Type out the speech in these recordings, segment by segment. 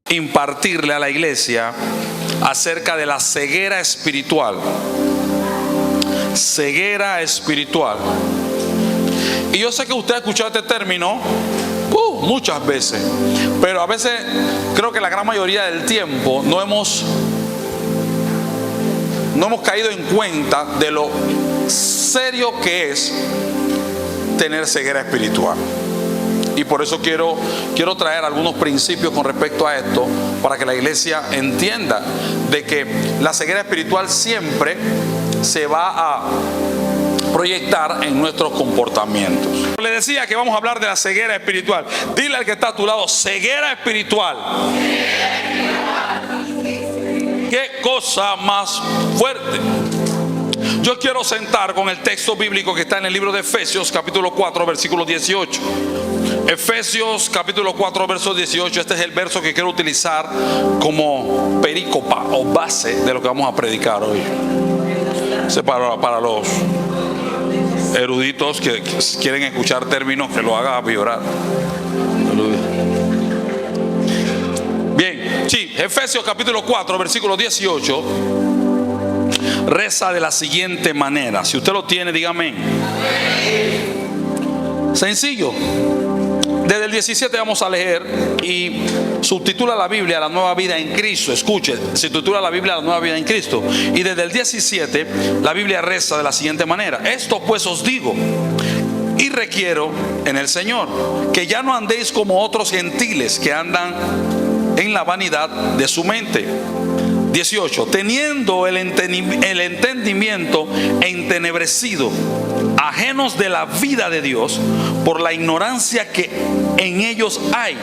impartirle a la iglesia acerca de la ceguera espiritual. Ceguera espiritual. Y yo sé que usted ha escuchado este término muchas veces, pero a veces creo que la gran mayoría del tiempo no hemos caído en cuenta de lo serio que es tener ceguera espiritual. Y por eso quiero traer algunos principios con respecto a esto, para que la iglesia entienda de que la ceguera espiritual siempre se va a proyectar en nuestros comportamientos. Le decía que vamos a hablar de la ceguera espiritual. Dile al que está a tu lado: ceguera espiritual. Qué cosa más fuerte. Yo quiero sentar con el texto bíblico que está en el libro de Efesios capítulo 4 versículo 18. Efesios capítulo 4 verso 18. Este es el verso que quiero utilizar como perícopa o base de lo que vamos a predicar hoy. Para los eruditos que quieren escuchar términos que lo haga vibrar. Bien, sí, Efesios capítulo 4 versículo 18 reza de la siguiente manera. Si usted lo tiene, dígame. Sencillo. Desde el 17 vamos a leer y subtitula la Biblia La Nueva Vida en Cristo. Escuche, se titula la Biblia La Nueva Vida en Cristo. Y desde el 17 la Biblia reza de la siguiente manera: esto pues os digo y requiero en el Señor, que ya no andéis como otros gentiles que andan en la vanidad de su mente. 18. Teniendo el entendimiento entenebrecido, ajenos de la vida de Dios, por la ignorancia que en ellos hay,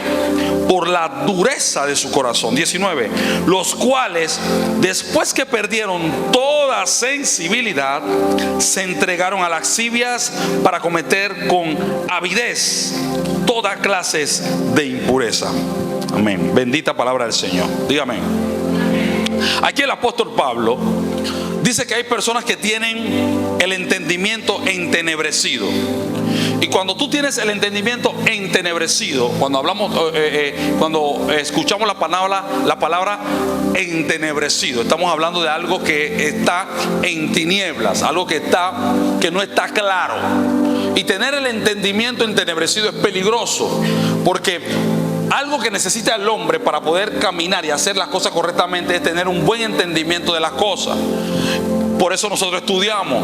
por la dureza de su corazón. 19. Los cuales, después que perdieron toda sensibilidad, se entregaron a lascivias para cometer con avidez toda clase de impureza. Amén. Bendita palabra del Señor. Dígame. Aquí el apóstol Pablo dice que hay personas que tienen el entendimiento entenebrecido. Y cuando tú tienes el entendimiento entenebrecido, cuando escuchamos la palabra entenebrecido, estamos hablando de algo que está en tinieblas, algo que no está claro. Y tener el entendimiento entenebrecido es peligroso, porque algo que necesita el hombre para poder caminar y hacer las cosas correctamente es tener un buen entendimiento de las cosas. Por eso nosotros estudiamos.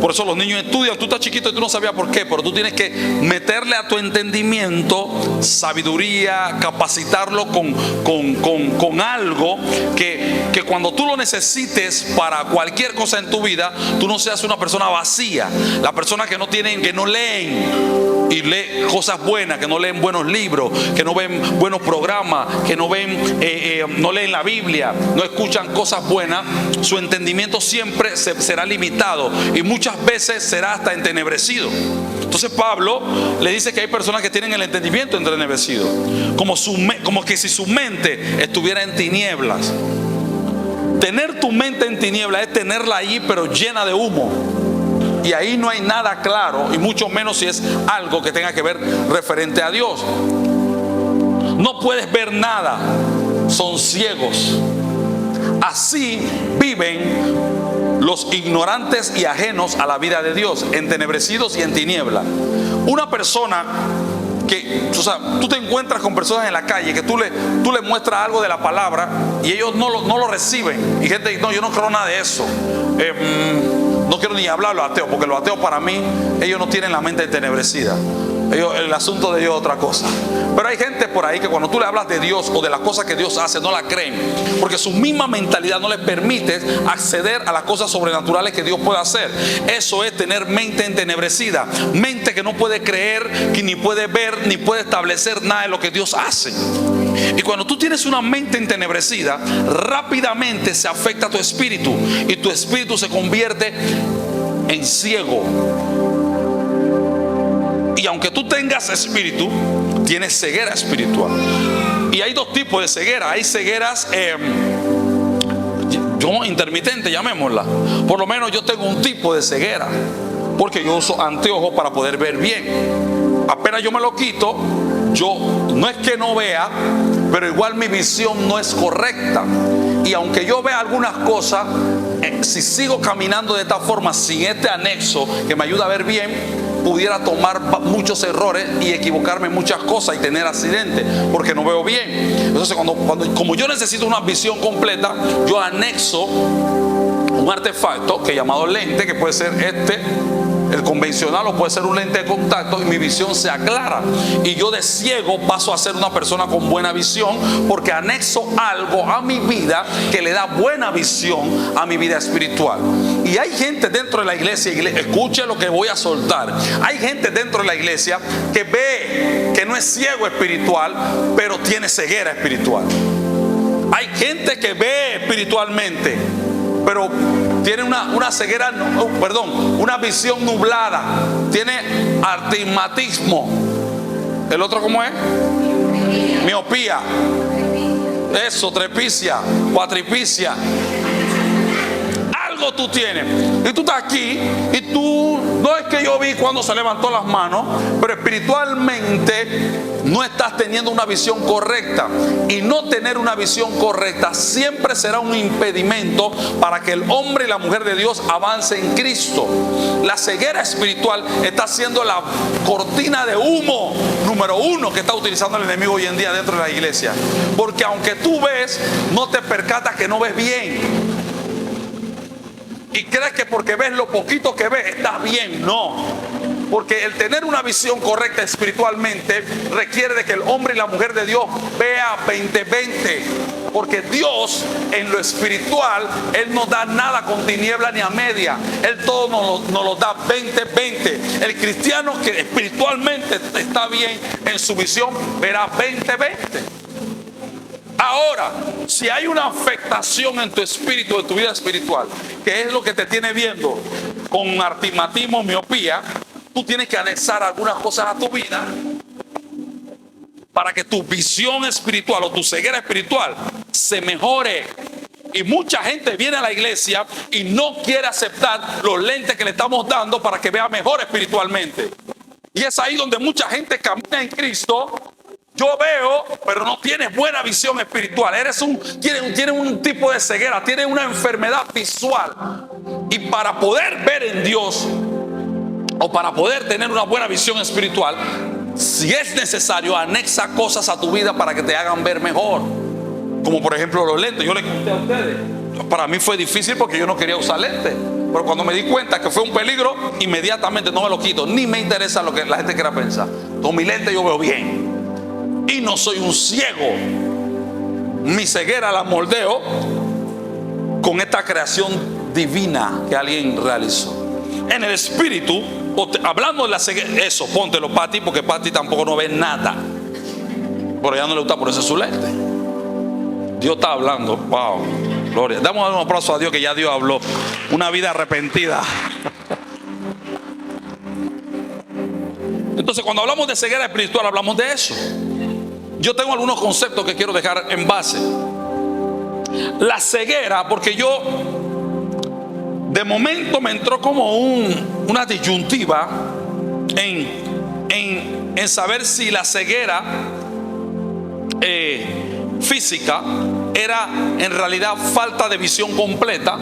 Por eso los niños estudian. Tú estás chiquito y tú no sabías por qué, pero tú tienes que meterle a tu entendimiento sabiduría, capacitarlo con algo que cuando tú lo necesites para cualquier cosa en tu vida, tú no seas una persona vacía. La persona que no leen y lee cosas buenas, que no leen buenos libros, que no ven buenos programas, que no leen la Biblia, no escuchan cosas buenas, su entendimiento siempre será limitado y muchas veces será hasta entenebrecido. Entonces Pablo le dice que hay personas que tienen el entendimiento entenebrecido, como que si su mente estuviera en tinieblas. Tener tu mente en tinieblas es tenerla allí pero llena de humo. Y ahí no hay nada claro, y mucho menos si es algo que tenga que ver referente a Dios. No puedes ver nada, son ciegos. Así viven los ignorantes y ajenos a la vida de Dios, entenebrecidos y en tiniebla. Una persona que, tú te encuentras con personas en la calle que tú le muestras algo de la palabra y ellos no lo reciben. Y gente dice: no, yo no creo nada de eso. No quiero ni hablar de los ateos, porque los ateos, para mí, ellos no tienen la mente entenebrecida. El asunto de Dios es otra cosa. Pero hay gente por ahí que cuando tú le hablas de Dios o de las cosas que Dios hace, no la creen, porque su misma mentalidad no les permite acceder a las cosas sobrenaturales que Dios puede hacer. Eso es tener mente entenebrecida, mente que no puede creer, que ni puede ver, ni puede establecer nada de lo que Dios hace. Y cuando tú tienes una mente entenebrecida, rápidamente se afecta a tu espíritu y tu espíritu se convierte en ciego. Y aunque tú tengas espíritu, tienes ceguera espiritual. Y hay dos tipos de ceguera. Hay cegueras intermitentes, llamémosla. Por lo menos yo tengo un tipo de ceguera, porque yo uso anteojos para poder ver bien. Apenas yo me lo quito, yo no es que no vea, pero igual mi visión no es correcta. Y aunque yo vea algunas cosas, si sigo caminando de esta forma, sin este anexo que me ayuda a ver bien, pudiera tomar muchos errores y equivocarme en muchas cosas y tener accidentes porque no veo bien. Entonces como yo necesito una visión completa, yo anexo un artefacto que llamado lente, que puede ser el convencional, o puede ser un lente de contacto, y mi visión se aclara y yo de ciego paso a ser una persona con buena visión, porque anexo algo a mi vida que le da buena visión a mi vida espiritual. Y hay gente dentro de la iglesia, escuche lo que voy a soltar, hay gente dentro de la iglesia que ve, que no es ciego espiritual, pero tiene ceguera espiritual. Hay gente que ve espiritualmente, pero tiene una ceguera, una visión nublada, tiene astigmatismo. ¿El otro cómo es? Miopía. Eso, trepicia, cuatripicia. Algo tú tienes. Y tú estás aquí y tú, no es que yo vi cuando se levantó las manos, pero espiritualmente no estás teniendo una visión correcta. Y no tener una visión correcta siempre será un impedimento para que el hombre y la mujer de Dios avance en Cristo. La ceguera espiritual está siendo la cortina de humo número uno que está utilizando el enemigo hoy en día dentro de la iglesia. Porque aunque tú ves, no te percatas que no ves bien. Y crees que porque ves lo poquito que ves estás bien. No, porque el tener una visión correcta espiritualmente requiere de que el hombre y la mujer de Dios vea 20/20. Porque Dios en lo espiritual, Él no da nada con tiniebla ni a media. Él todo nos lo da 20/20. El cristiano que espiritualmente está bien en su visión verá 20/20. Ahora, si hay una afectación en tu espíritu, en tu vida espiritual, que es lo que te tiene viendo con astigmatismo, miopía, tú tienes que anexar algunas cosas a tu vida para que tu visión espiritual o tu ceguera espiritual se mejore. Y mucha gente viene a la iglesia y no quiere aceptar los lentes que le estamos dando para que vea mejor espiritualmente. Y es ahí donde mucha gente camina en Cristo. Yo veo, pero no tienes buena visión espiritual. Tienes un tipo de ceguera, tienes una enfermedad visual. Y para poder ver en Dios, o para poder tener una buena visión espiritual, si es necesario, anexa cosas a tu vida para que te hagan ver mejor. Como por ejemplo los lentes. Yo les conté a ustedes, para mí fue difícil porque yo no quería usar lentes. Pero cuando me di cuenta que fue un peligro, inmediatamente no me lo quito. Ni me interesa lo que la gente quiera pensar. Con mi lente yo veo bien. Y no soy un ciego. Mi ceguera la moldeo con esta creación divina que alguien realizó. En el espíritu, hablando de la ceguera, eso, póntelo Pati, porque Pati tampoco no ve nada. Por allá no le gusta ponerse su lente. Dios está hablando. Wow, gloria. Damos un aplauso a Dios, que ya Dios habló. Una vida arrepentida. Entonces, cuando hablamos de ceguera espiritual, hablamos de eso. Yo tengo algunos conceptos que quiero dejar en base. La ceguera, porque yo de momento me entró como una disyuntiva en saber si la ceguera física era en realidad falta de visión completa,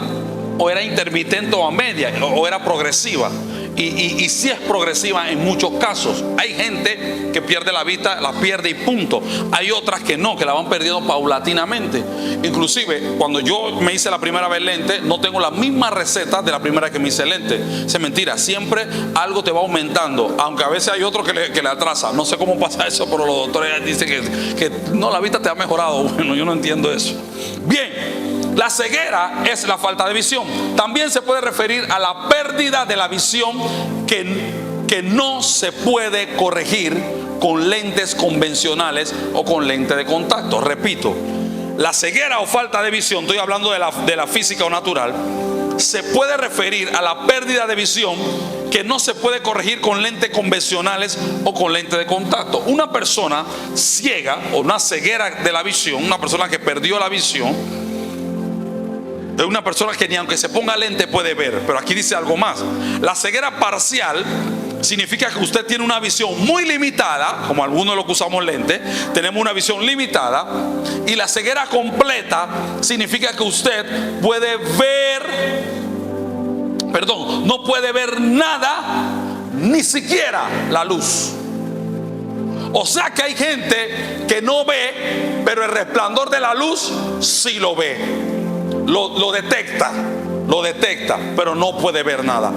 o era intermitente o a media, o era progresiva. Y sí es progresiva en muchos casos. Hay gente que pierde la vista, la pierde y punto. Hay otras que no, que la van perdiendo paulatinamente. Inclusive cuando yo me hice la primera vez lente, no tengo la misma receta de la primera que me hice lente. Es mentira, siempre algo te va aumentando, aunque a veces hay otro que le atrasa. No sé cómo pasa eso, pero los doctores dicen que no, la vista te ha mejorado. Bueno, yo no entiendo eso. Bien. La ceguera es la falta de visión. También se puede referir a la pérdida de la visión que no se puede corregir con lentes convencionales o con lente de contacto. Repito, la ceguera o falta de visión, estoy hablando de la física o natural, se puede referir a la pérdida de visión que no se puede corregir con lentes convencionales o con lente de contacto. Una persona ciega o una ceguera de la visión, una persona que perdió la visión, de una persona que ni aunque se ponga lente puede ver. Pero aquí dice algo más. La ceguera parcial significa que usted tiene una visión muy limitada, como algunos de los que usamos lentes, tenemos una visión limitada. Y la ceguera completa significa que usted puede ver, no puede ver nada, ni siquiera la luz. O sea que hay gente que no ve, pero el resplandor de la luz sí lo ve, lo detecta, pero no puede ver nada.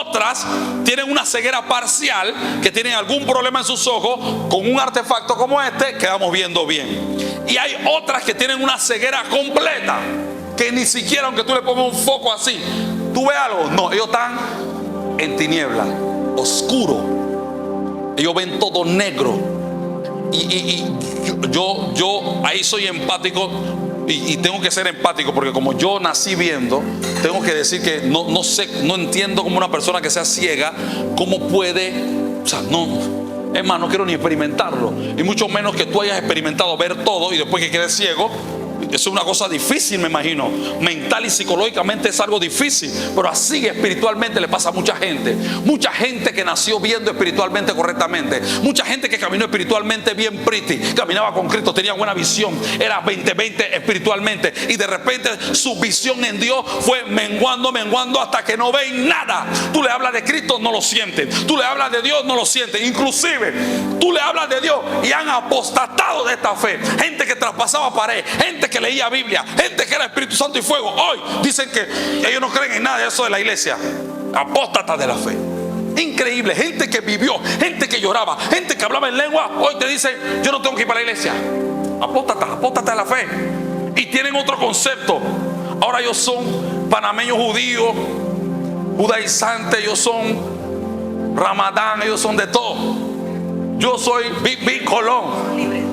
Otras tienen una ceguera parcial, que tienen algún problema en sus ojos. Con un artefacto como este quedamos viendo bien. Y hay otras que tienen una ceguera completa, que ni siquiera, aunque tú le pongas un foco así, ¿tú ves algo? No, ellos están en tiniebla, oscuro. Ellos ven todo negro. Y yo ahí soy empático. Y tengo que ser empático, porque como yo nací viendo, tengo que decir que no sé, no entiendo cómo una persona que sea ciega, cómo puede, es más, no quiero ni experimentarlo. Y mucho menos que tú hayas experimentado ver todo y después que quedes ciego. Eso es una cosa difícil, me imagino. Mental y psicológicamente es algo difícil. Pero así espiritualmente le pasa a mucha gente. Mucha gente que nació viendo espiritualmente correctamente. Mucha gente que caminó espiritualmente bien pretty. Caminaba con Cristo, tenía buena visión. Era 20-20 espiritualmente. Y de repente su visión en Dios fue menguando hasta que no ven nada. Tú le hablas de Cristo, no lo sienten. Tú le hablas de Dios, no lo sienten. Inclusive tú le hablas de Dios y han apostatado de esta fe. Gente que traspasaba pared, gente que leía Biblia, gente que era Espíritu Santo y fuego. Hoy dicen que ellos no creen en nada de eso de la iglesia. Apóstatas de la fe. Increíble. Gente que vivió, gente que lloraba, gente que hablaba en lengua. Hoy te dicen: yo no tengo que ir para la iglesia. Apóstatas de la fe. Y tienen otro concepto. Ahora ellos son panameños judíos, judaizantes, ellos son Ramadán, ellos son de todo. Yo soy Big Colón.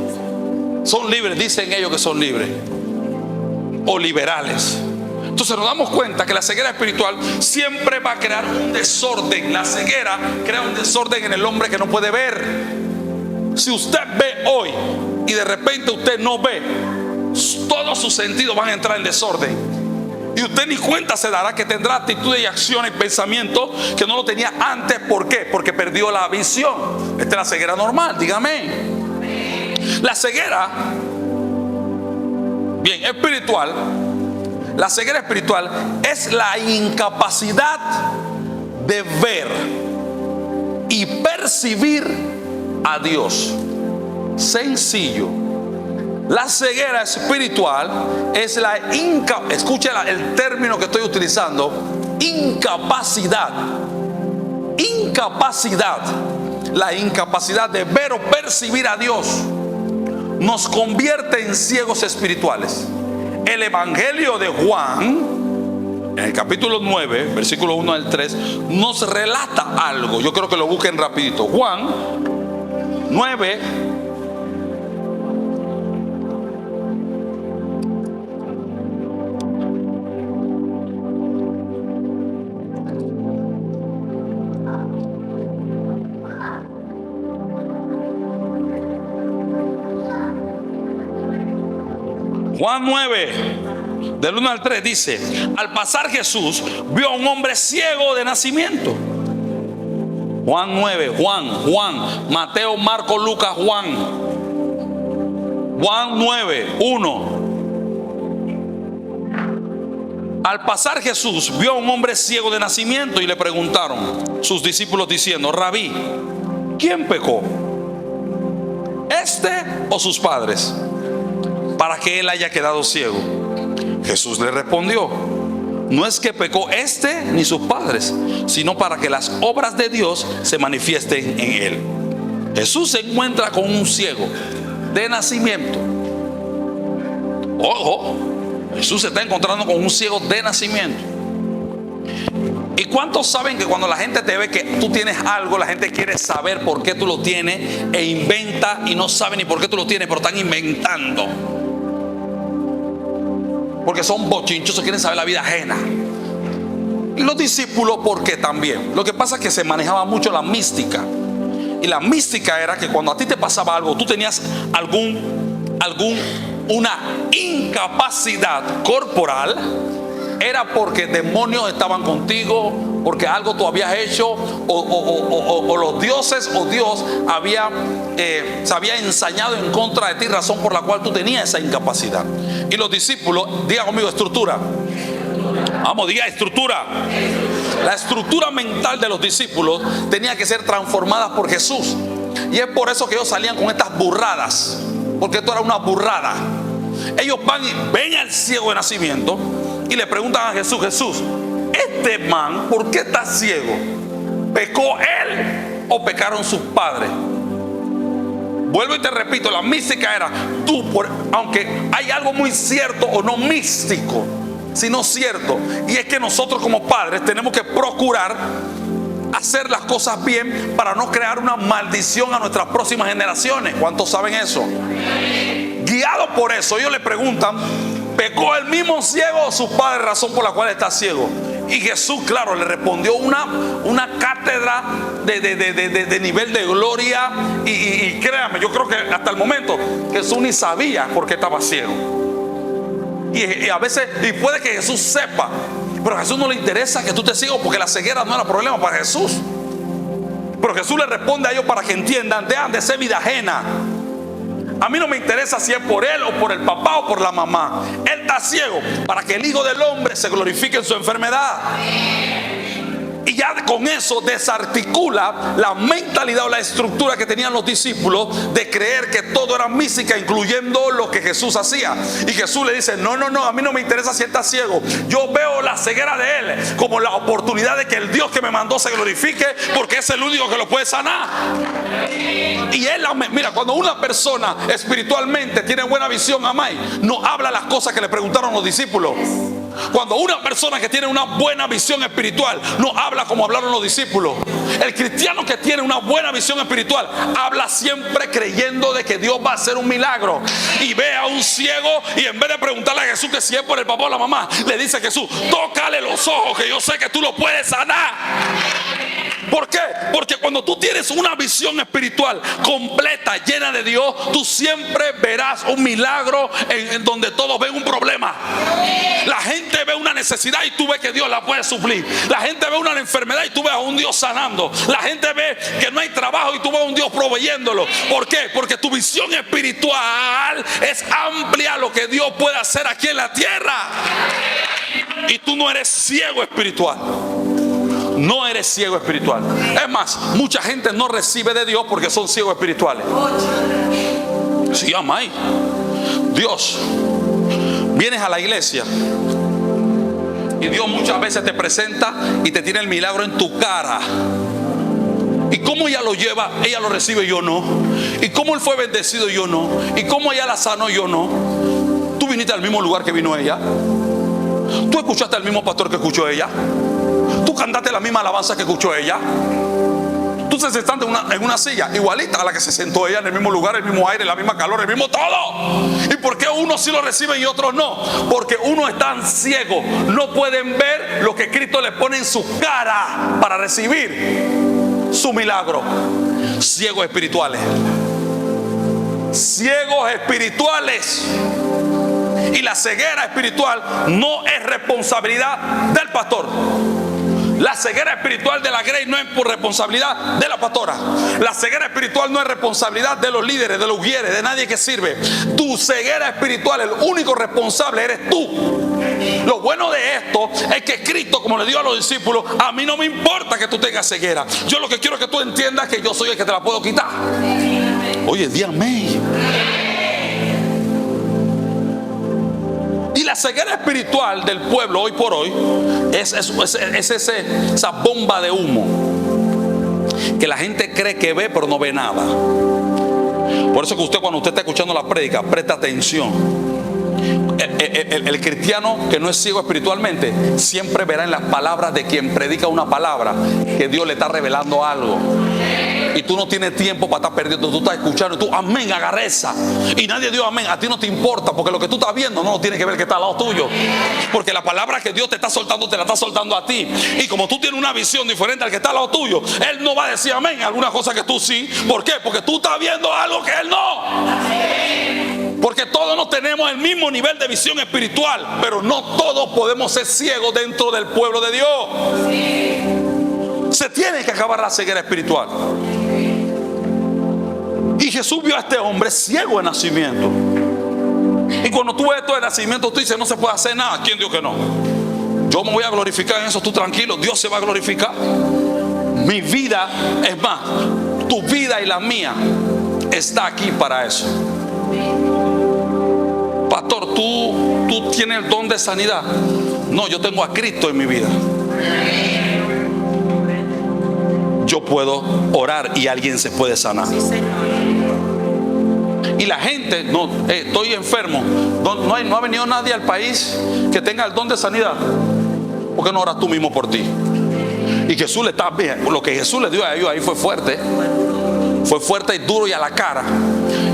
Son libres, dicen ellos que son libres o liberales. Entonces nos damos cuenta que la ceguera espiritual siempre va a crear un desorden. La ceguera crea un desorden en el hombre que no puede ver. Si usted ve hoy y de repente usted no ve, todos sus sentidos van a entrar en desorden. Y usted ni cuenta se dará que tendrá actitudes y acciones y pensamientos que no lo tenía antes. ¿Por qué? Porque perdió la visión. Esta es la ceguera normal, dígame. La ceguera, bien, espiritual. La ceguera espiritual es la incapacidad de ver y percibir a Dios. Sencillo. La ceguera espiritual es la escuche el término que estoy utilizando: incapacidad. Incapacidad. La incapacidad de ver o percibir a Dios nos convierte en ciegos espirituales. El Evangelio de Juan, en el capítulo 9, versículo 1 al 3, nos relata algo. Yo creo que lo busquen rapidito. Juan 9, Juan 9, del 1 al 3 dice: al pasar Jesús vio a un hombre ciego de nacimiento. Juan 9, Juan, Mateo, Marco, Lucas, Juan 9, 1. Al pasar Jesús vio a un hombre ciego de nacimiento y le preguntaron sus discípulos diciendo: Rabí, ¿quién pecó? ¿Este o sus padres, para que él haya quedado ciego? Jesús le respondió: no es que pecó este ni sus padres, sino para que las obras de Dios se manifiesten en él. Jesús se encuentra con un ciego de nacimiento. Ojo, Jesús se está encontrando con un ciego de nacimiento. ¿Y cuántos saben que cuando la gente te ve que tú tienes algo, la gente quiere saber por qué tú lo tienes e inventa, y no saben ni por qué tú lo tienes, pero están inventando? Porque son bochinchosos, quieren saber la vida ajena. Y los discípulos, ¿por qué también? Lo que pasa es que se manejaba mucho la mística. Y la mística era que cuando a ti te pasaba algo, tú tenías una incapacidad corporal, era porque demonios estaban contigo, porque algo tú habías hecho o los dioses o Dios se había ensañado en contra de ti, razón por la cual tú tenías esa incapacidad. Y los discípulos, diga conmigo, estructura. Vamos, diga estructura. La estructura mental de los discípulos tenía que ser transformada por Jesús. Y es por eso que ellos salían con estas burradas, porque esto era una burrada. Ellos van y ven al ciego de nacimiento y le preguntan a Jesús: Jesús, este man, ¿por qué está ciego? ¿Pecó él o pecaron sus padres? Vuelvo y te repito, la mística era aunque hay algo muy cierto o no místico, sino cierto, y es que nosotros como padres tenemos que procurar hacer las cosas bien para no crear una maldición a nuestras próximas generaciones. ¿Cuántos saben eso? Guiados por eso, ellos le preguntan: ¿pecó el mismo ciego o su padre, razón por la cual está ciego? Y Jesús, claro, le respondió una cátedra de nivel de gloria. Y créanme, yo creo que hasta el momento Jesús ni sabía por qué estaba ciego. Y a veces, y puede que Jesús sepa, pero a Jesús no le interesa que tú estés ciego, porque la ceguera no era problema para Jesús. Pero Jesús le responde a ellos para que entiendan: dejan de ser vida ajena. A mí no me interesa si es por él o por el papá o por la mamá. Él está ciego para que el Hijo del Hombre se glorifique en su enfermedad. Y ya con eso desarticula la mentalidad o la estructura que tenían los discípulos de creer que todo era mística, incluyendo lo que Jesús hacía. Y Jesús le dice: no, a mí no me interesa si él está ciego. Yo veo la ceguera de él como la oportunidad de que el Dios que me mandó se glorifique, porque es el único que lo puede sanar. Y él, mira, cuando una persona espiritualmente tiene buena visión, amai, no habla las cosas que le preguntaron los discípulos. Cuando una persona que tiene una buena visión espiritual no habla como hablaron los discípulos. El cristiano que tiene una buena visión espiritual habla siempre creyendo de que Dios va a hacer un milagro. Y ve a un ciego y en vez de preguntarle a Jesús que si es por el papá o la mamá, le dice a Jesús: tócale los ojos, que yo sé que tú lo puedes sanar. ¿Por qué? Porque cuando tú tienes una visión espiritual completa, llena de Dios, tú siempre verás un milagro en donde todos ven un problema. La gente ve una necesidad y tú ves que Dios la puede suplir. La gente ve una enfermedad y tú ves a un Dios sanando. La gente ve que no hay trabajo y tú ves a un Dios proveyéndolo. ¿Por qué? Porque tu visión espiritual es amplia a lo que Dios puede hacer aquí en la tierra. Y tú no eres ciego espiritual. No eres ciego espiritual. Es más, mucha gente no recibe de Dios porque son ciegos espirituales. Sí, amai. Dios, vienes a la iglesia y Dios muchas veces te presenta y te tiene el milagro en tu cara. ¿Y cómo ella lo lleva? Ella lo recibe, yo no. ¿Y cómo él fue bendecido? Yo no. ¿Y cómo ella la sanó? Yo no. Tú viniste al mismo lugar que vino ella. Tú escuchaste al mismo pastor que escuchó ella. Tú cantaste la misma alabanza que escuchó ella. Tú te sentaste en una silla igualita a la que se sentó ella, en el mismo lugar, el mismo aire, la misma calor, el mismo todo. ¿Y por qué unos sí lo reciben y otros no? Porque unos están ciegos, no pueden ver lo que Cristo les pone en su cara para recibir su milagro. Ciegos espirituales. Ciegos espirituales. Y la ceguera espiritual no es responsabilidad del pastor. La ceguera espiritual de la Grey no es por responsabilidad de la pastora. La ceguera espiritual no es responsabilidad de los líderes, de los guíeres, de nadie que sirve. Tu ceguera espiritual, el único responsable eres tú. Lo bueno de esto es que Cristo, como le dijo a los discípulos: a mí no me importa que tú tengas ceguera. Yo lo que quiero es que tú entiendas que yo soy el que te la puedo quitar. Oye, dígame. Y la ceguera espiritual del pueblo hoy por hoy es esa bomba de humo que la gente cree que ve pero no ve nada. Por eso que usted, cuando usted está escuchando la prédica, presta atención. El cristiano que no es ciego espiritualmente siempre verá en las palabras de quien predica una palabra que Dios le está revelando algo. Y tú no tienes tiempo para estar perdiendo. Tú estás escuchando y tú, amén, agarra esa. Y nadie dio amén. A ti no te importa, porque lo que tú estás viendo no tiene que ver que está al lado tuyo. Porque la palabra que Dios te está soltando, te la está soltando a ti. Y como tú tienes una visión diferente al que está al lado tuyo, Él no va a decir amén. Alguna cosa que tú sí. ¿Por qué? Porque tú estás viendo algo que Él no. Porque todos no tenemos el mismo nivel de visión espiritual, pero no todos podemos ser ciegos dentro del pueblo de Dios. Se tiene que acabar la ceguera espiritual. Y Jesús vio a este hombre ciego de nacimiento. Y cuando tú ves esto de nacimiento, tú dices, no se puede hacer nada. ¿Quién dijo que no? Yo me voy a glorificar en eso, tú tranquilo, Dios se va a glorificar. Mi vida, es más, tu vida y la mía está aquí para eso. Pastor, ¿tú tienes el don de sanidad? No, yo tengo a Cristo en mi vida. Yo puedo orar y alguien se puede sanar. Y la gente, no, estoy enfermo. No ha venido nadie al país que tenga el don de sanidad. ¿Por qué no oras tú mismo por ti? Y Jesús le está bien. Lo que Jesús le dio a ellos ahí fue fuerte. Fue fuerte y duro y a la cara.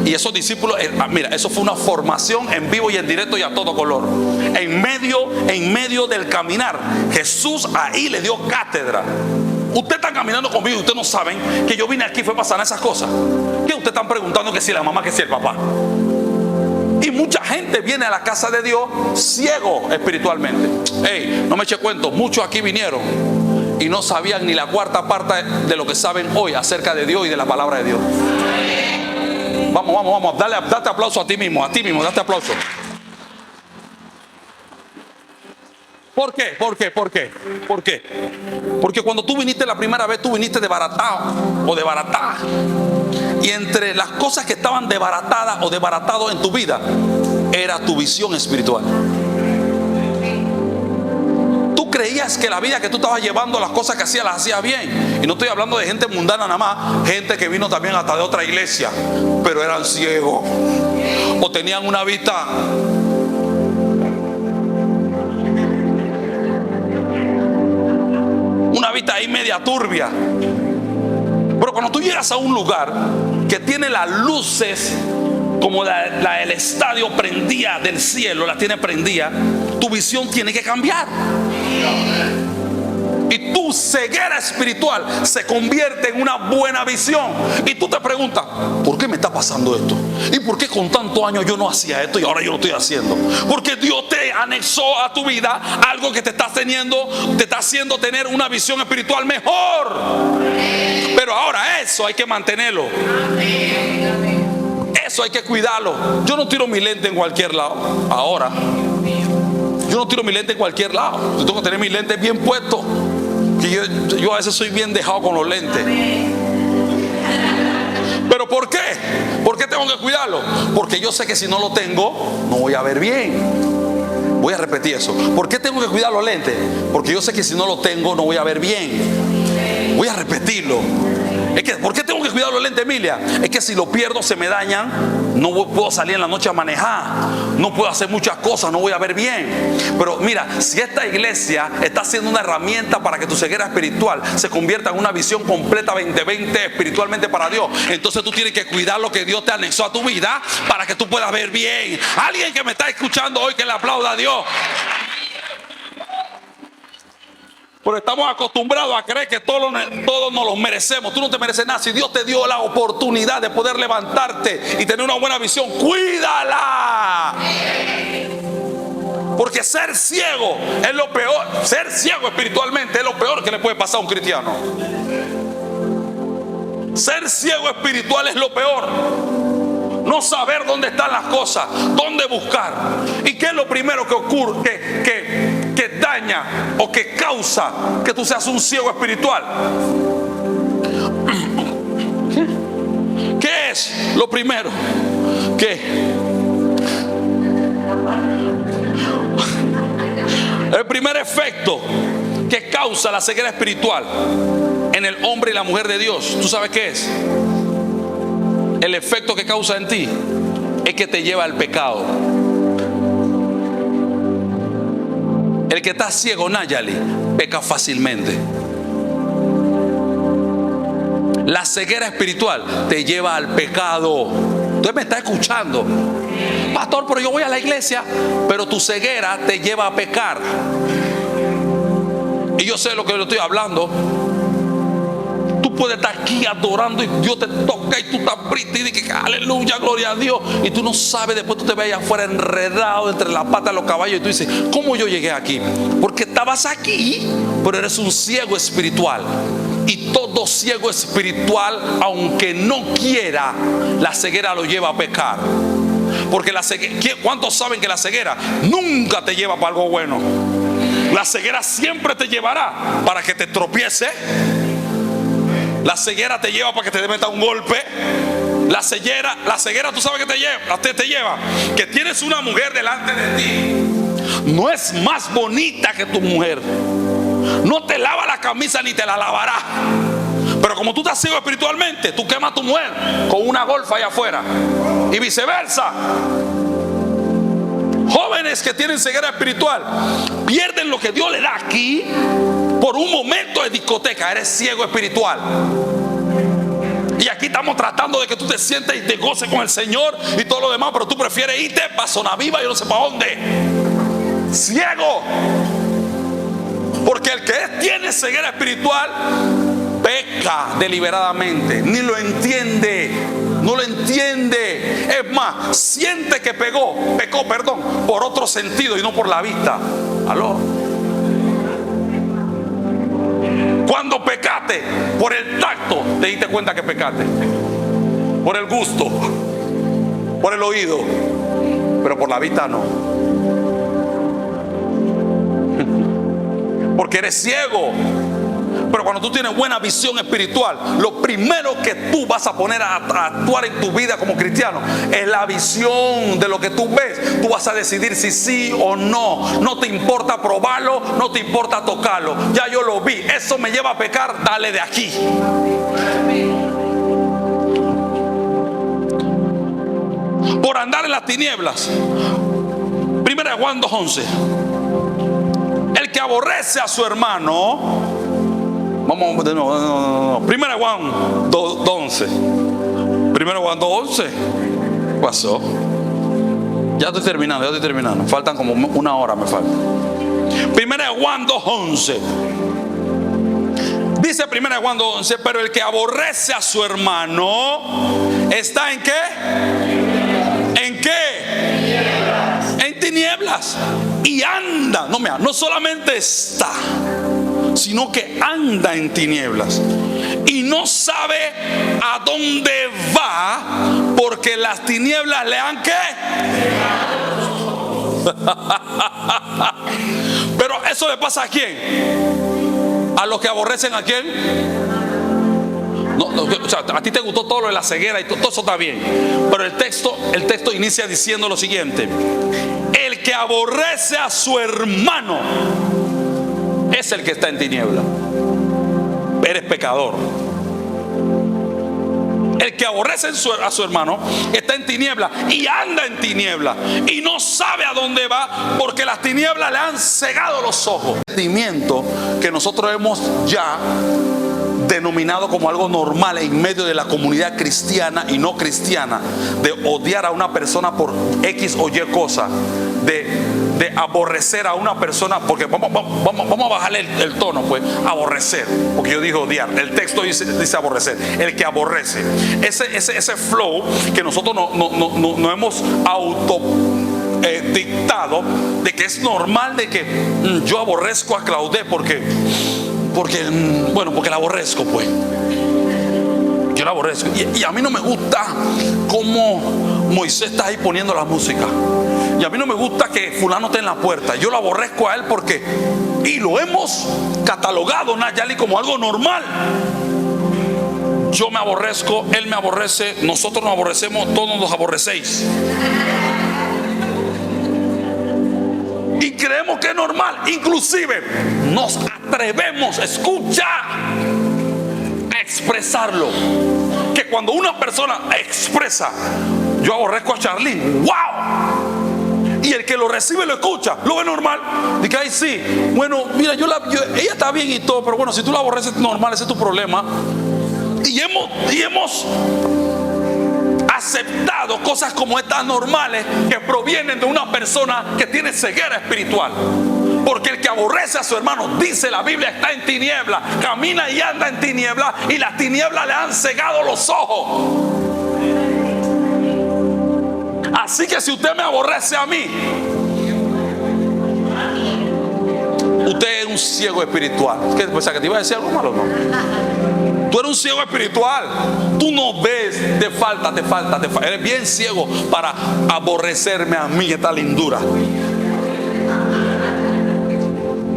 Y esos discípulos, mira, eso fue una formación en vivo y en directo y a todo color. En medio del caminar, Jesús ahí le dio cátedra. Ustedes están caminando conmigo y ustedes no saben que yo vine aquí fue para sanar esas cosas. ¿Qué ustedes están preguntando? Que si la mamá, que si el papá. Y mucha gente viene a la casa de Dios ciego espiritualmente. Hey, no me eche cuento, muchos aquí vinieron y no sabían ni la cuarta parte de lo que saben hoy acerca de Dios y de la palabra de Dios. Vamos, date aplauso a ti mismo, date aplauso. ¿Por qué? Porque cuando tú viniste la primera vez, tú viniste desbaratado o desbaratada. Y entre las cosas que estaban desbaratadas o desbaratados en tu vida, era tu visión espiritual. Tú creías que la vida que tú estabas llevando, las cosas que hacías, las hacías bien. Y no estoy hablando de gente mundana nada más, gente que vino también hasta de otra iglesia, pero eran ciegos o tenían una vista ahí media turbia. Pero cuando tú llegas a un lugar que tiene las luces como el estadio prendida del cielo, la tiene prendida, tu visión tiene que cambiar. Y tu ceguera espiritual se convierte en una buena visión. Y tú te preguntas, ¿por qué me está pasando esto? ¿Y por qué con tantos años yo no hacía esto y ahora yo lo estoy haciendo? Porque Dios te anexó a tu vida algo que te está haciendo tener una visión espiritual mejor. Pero ahora eso hay que mantenerlo. Eso hay que cuidarlo. Yo no tiro mi lente en cualquier lado. Ahora yo no tiro mi lente en cualquier lado. Yo tengo que tener mis lentes bien puestos. Que yo a veces soy bien dejado con los lentes. ¿Pero por qué? ¿Por qué tengo que cuidarlo? Porque yo sé que si no lo tengo, no voy a ver bien. Voy a repetir eso. ¿Por qué tengo que cuidar los lentes? Porque yo sé que si no lo tengo, no voy a ver bien. Voy a repetirlo. Es que, ¿por qué tengo que cuidar los lentes, Emilia? Es que si lo pierdo, se me dañan. No puedo salir en la noche a manejar. No puedo hacer muchas cosas, no voy a ver bien. Pero mira, si esta iglesia está siendo una herramienta para que tu ceguera espiritual se convierta en una visión completa 2020 espiritualmente para Dios, entonces tú tienes que cuidar lo que Dios te anexó a tu vida para que tú puedas ver bien. Alguien que me está escuchando hoy, que le aplauda a Dios. Pero estamos acostumbrados a creer que todos nos los merecemos. Tú no te mereces nada. Si Dios te dio la oportunidad de poder levantarte y tener una buena visión, cuídala. Porque ser ciego es lo peor. Ser ciego espiritualmente es lo peor que le puede pasar a un cristiano. Ser ciego espiritual es lo peor. No saber dónde están las cosas, dónde buscar. ¿Y qué es lo primero que ocurre, que daña o que causa que tú seas un ciego espiritual? ¿Qué es lo primero? El primer efecto que causa la ceguera espiritual en el hombre y la mujer de Dios, ¿tú sabes qué es? El efecto que causa en ti es que te lleva al pecado. El que está ciego, Nayali, peca fácilmente. La ceguera espiritual te lleva al pecado. Usted me está escuchando. Pastor, pero yo voy a la iglesia. Pero tu ceguera te lleva a pecar. Y yo sé lo que le estoy hablando. puedes estar aquí adorando y Dios te toca y tú estás brito y dices aleluya, gloria a Dios, y tú no sabes, después tú te ves allá afuera enredado entre las patas de los caballos y tú dices, ¿cómo yo llegué aquí? Porque estabas aquí, pero eres un ciego espiritual. Y todo ciego espiritual, aunque no quiera, la ceguera lo lleva a pecar. Porque la ceguera, ¿cuántos saben que la ceguera nunca te lleva para algo bueno? La ceguera siempre te llevará para que te tropiece. La ceguera te lleva para que te meta un golpe. La ceguera, tú sabes que te lleva que tienes una mujer delante de ti. No es más bonita que tu mujer. No te lava la camisa ni te la lavará. Pero como tú estás ciego espiritualmente, tú quemas a tu mujer con una golfa allá afuera. Y viceversa. Jóvenes que tienen ceguera espiritual pierden lo que Dios le da aquí por un momento de discoteca. Eres ciego espiritual. Y aquí estamos tratando de que tú te sientes y te goces con el Señor y todo lo demás, pero tú prefieres irte para Zona Viva y yo no sé para dónde. Ciego. Porque el que tiene ceguera espiritual peca deliberadamente, ni lo entiende, no lo entiende. Es más, siente que pecó, por otro sentido y no por la vista. ¿Aló? Cuando pecaste por el tacto, te diste cuenta que pecaste. Por el gusto, por el oído, pero por la vista no. Porque eres ciego. Pero cuando tú tienes buena visión espiritual, lo primero que tú vas a poner a actuar en tu vida como cristiano es la visión de lo que tú ves. Tú vas a decidir si sí o no. No te importa probarlo, no te importa tocarlo. Ya yo lo vi, eso me lleva a pecar, dale de aquí. Por andar en las tinieblas. 1 Juan 2:11. El que aborrece a su hermano. Vamos de nuevo, no. 1 Juan 2:11. 1 Juan 2:11. ¿Qué pasó? Ya estoy terminando. Faltan como una hora, me falta. 1 Juan 2:11. Dice 1 Juan 2:11, pero el que aborrece a su hermano está ¿en qué? ¿En qué? En tinieblas. Y anda, no solamente está, sino que anda en tinieblas y no sabe a dónde va, porque las tinieblas le han ¿qué? Pero eso le pasa ¿a quién? ¿A los que aborrecen a quién? O sea, a ti te gustó todo lo de la ceguera y todo eso está bien, pero el texto inicia diciendo lo siguiente: el que aborrece a su hermano es el que está en tiniebla. Eres pecador. El que aborrece a su hermano está en tiniebla y anda en tiniebla y no sabe a dónde va, porque las tinieblas le han cegado los ojos. El sentimiento que nosotros hemos ya denominado como algo normal en medio de la comunidad cristiana y no cristiana, de odiar a una persona por X o Y cosa, de aborrecer a una persona, porque vamos a bajarle el tono, pues, aborrecer, porque yo dije odiar, el texto dice aborrecer, el que aborrece, ese flow que nosotros no hemos dictado, de que es normal de que yo aborrezco a Claudette porque la aborrezco, pues. Yo la aborrezco. Y a mí no me gusta cómo Moisés está ahí poniendo la música. Y a mí no me gusta que fulano esté en la puerta. Yo lo aborrezco a él porque, y lo hemos catalogado, Nayali, como algo normal. Yo me aborrezco, él me aborrece, nosotros nos aborrecemos, todos nos aborrecéis. Y creemos que es normal. Inclusive nos atrevemos, escucha, a expresarlo. Que cuando una persona expresa, yo aborrezco a Charlene, wow, y el que lo recibe lo escucha, lo ve normal. Dice, ay sí, bueno, mira, ella está bien y todo, pero bueno, si tú la aborreces normal, ese es tu problema. Y hemos aceptado cosas como estas normales que provienen de una persona que tiene ceguera espiritual. Porque el que aborrece a su hermano, dice la Biblia, está en tiniebla, camina y anda en tiniebla, y las tinieblas le han cegado los ojos. Así que si usted me aborrece a mí, usted es un ciego espiritual. ¿Qué pensás, que te iba a decir algo malo? No. Tú eres un ciego espiritual. Tú no ves, te falta. Eres bien ciego para aborrecerme a mí, esta lindura.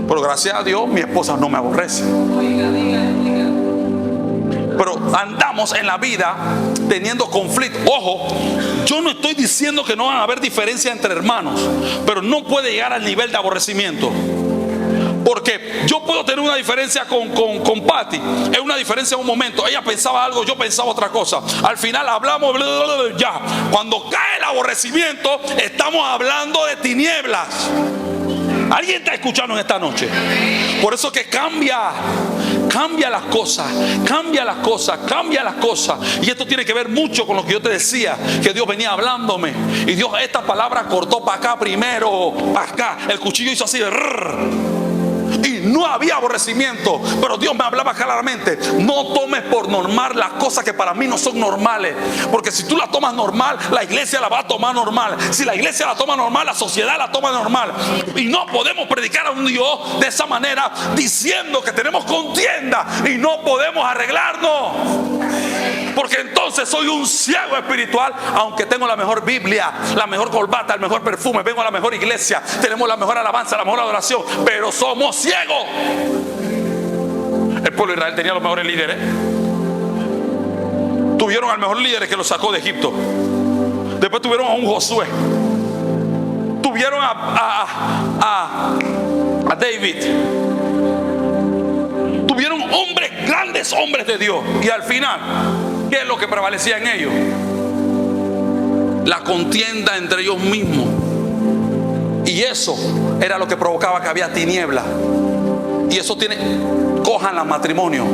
Pero gracias a Dios mi esposa no me aborrece. Pero andamos en la vida teniendo conflicto. Ojo, yo no estoy diciendo que no van a haber diferencias entre hermanos, pero no puede llegar al nivel de aborrecimiento. Porque yo puedo tener una diferencia con Patty. Es una diferencia en un momento. Ella pensaba algo, yo pensaba otra cosa. Al final hablamos, ya. Cuando cae el aborrecimiento, estamos hablando de tinieblas. ¿Alguien está escuchando en esta noche? Por eso que cambia las cosas. Y esto tiene que ver mucho con lo que yo te decía, que Dios venía hablándome. Y Dios esta palabra cortó para acá primero, para acá. El cuchillo hizo así de y no había aborrecimiento, pero Dios me hablaba claramente: no tomes por normal las cosas que para mí no son normales, porque si tú las tomas normal, la iglesia la va a tomar normal. Si la iglesia la toma normal, la sociedad la toma normal. Y no podemos predicar a un Dios de esa manera, diciendo que tenemos contienda y no podemos arreglarnos, porque entonces soy un ciego espiritual. Aunque tengo la mejor Biblia, la mejor corbata, el mejor perfume, vengo a la mejor iglesia, tenemos la mejor alabanza, la mejor adoración, pero somos ciegos. El pueblo de Israel tenía los mejores líderes. Tuvieron al mejor líder que los sacó de Egipto. Después tuvieron a un Josué. Tuvieron a David. Tuvieron hombres, grandes hombres de Dios. Y al final, ¿qué es lo que prevalecía en ellos? La contienda entre ellos mismos. Y eso era lo que provocaba que había tiniebla. Y eso cojan los matrimonios.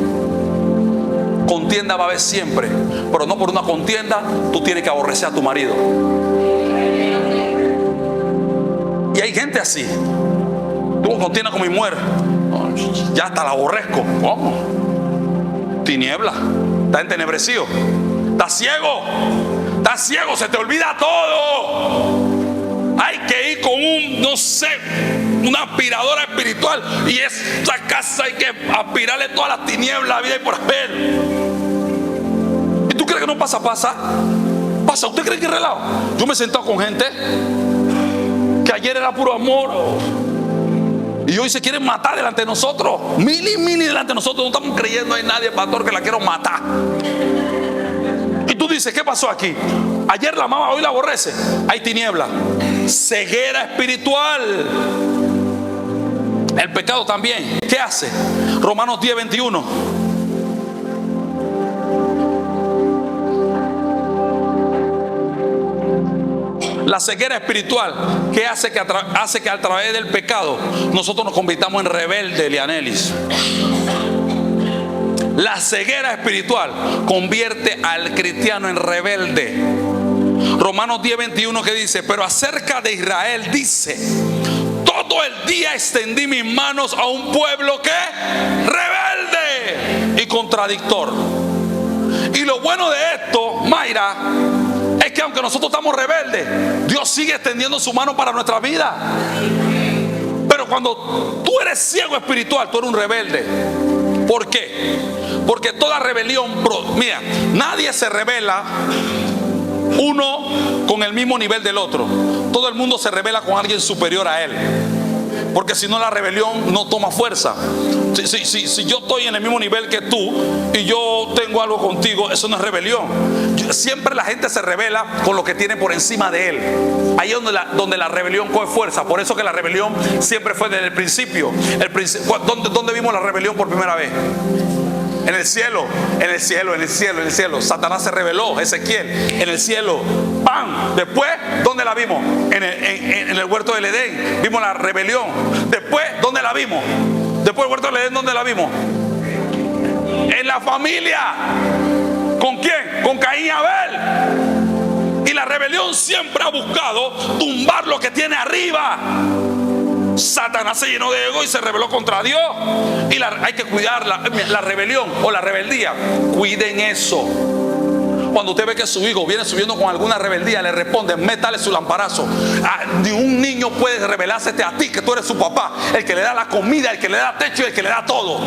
Contienda va a haber siempre, pero no por una contienda tú tienes que aborrecer a tu marido. Y hay gente así. Tuvo contienda con mi mujer, ya hasta la aborrezco. ¿Cómo? Tiniebla. Está entenebrecido. Está ciego. Se te olvida todo. Hay que ir con una aspiradora espiritual, y esta casa hay que aspirarle todas las tinieblas, la vida y por haber. ¿Y tú crees que no pasa? Pasa. ¿Usted cree que es relajo? Yo me he sentado con gente que ayer era puro amor y hoy se quieren matar delante de nosotros. Mil delante de nosotros. No estamos creyendo en nadie, pastor, que la quiero matar. Y tú dices: ¿qué pasó aquí? Ayer la amaba, hoy la aborrece. Hay tiniebla, ceguera espiritual. El pecado también, ¿qué hace? Romanos 10:21. La ceguera espiritual, ¿qué hace? Hace que a través del pecado nosotros nos convirtamos en rebeldes, Lianelis. La ceguera espiritual convierte al cristiano en rebelde. Romanos 10:21, que dice: pero acerca de Israel dice: todo el día extendí mis manos a un pueblo que rebelde y contradictor. Y lo bueno de esto, Mayra, es que aunque nosotros estamos rebeldes, Dios sigue extendiendo su mano para nuestra vida. Pero cuando tú eres ciego espiritual, tú eres un rebelde. ¿Por qué? Porque toda rebelión, mira, nadie se rebela uno con el mismo nivel del otro. Todo el mundo se rebela con alguien superior a él, porque si no la rebelión no toma fuerza. Si yo estoy en el mismo nivel que tú y yo tengo algo contigo, eso no es rebelión. Siempre la gente se rebela con lo que tiene por encima de él. Ahí es donde la rebelión coge fuerza. Por eso que la rebelión siempre fue desde el principio. ¿Dónde vimos la rebelión por primera vez? En el cielo. Satanás se rebeló, Ezequiel, en el cielo. ¡Pam! Después, ¿dónde la vimos? En el huerto del Edén. Vimos la rebelión. Después, ¿dónde la vimos? Después del huerto del Edén, ¿dónde la vimos? En la familia. ¿Con quién? Con Caín y Abel. Y la rebelión siempre ha buscado tumbar lo que tiene arriba. Satanás se llenó de ego y se rebeló contra Dios. Y hay que cuidar la rebelión o la rebeldía. Cuiden eso. Cuando usted ve que su hijo viene subiendo con alguna rebeldía, le responde: métale su lamparazo. Ni un niño puede rebelarse a ti, que tú eres su papá, el que le da la comida, el que le da techo y el que le da todo.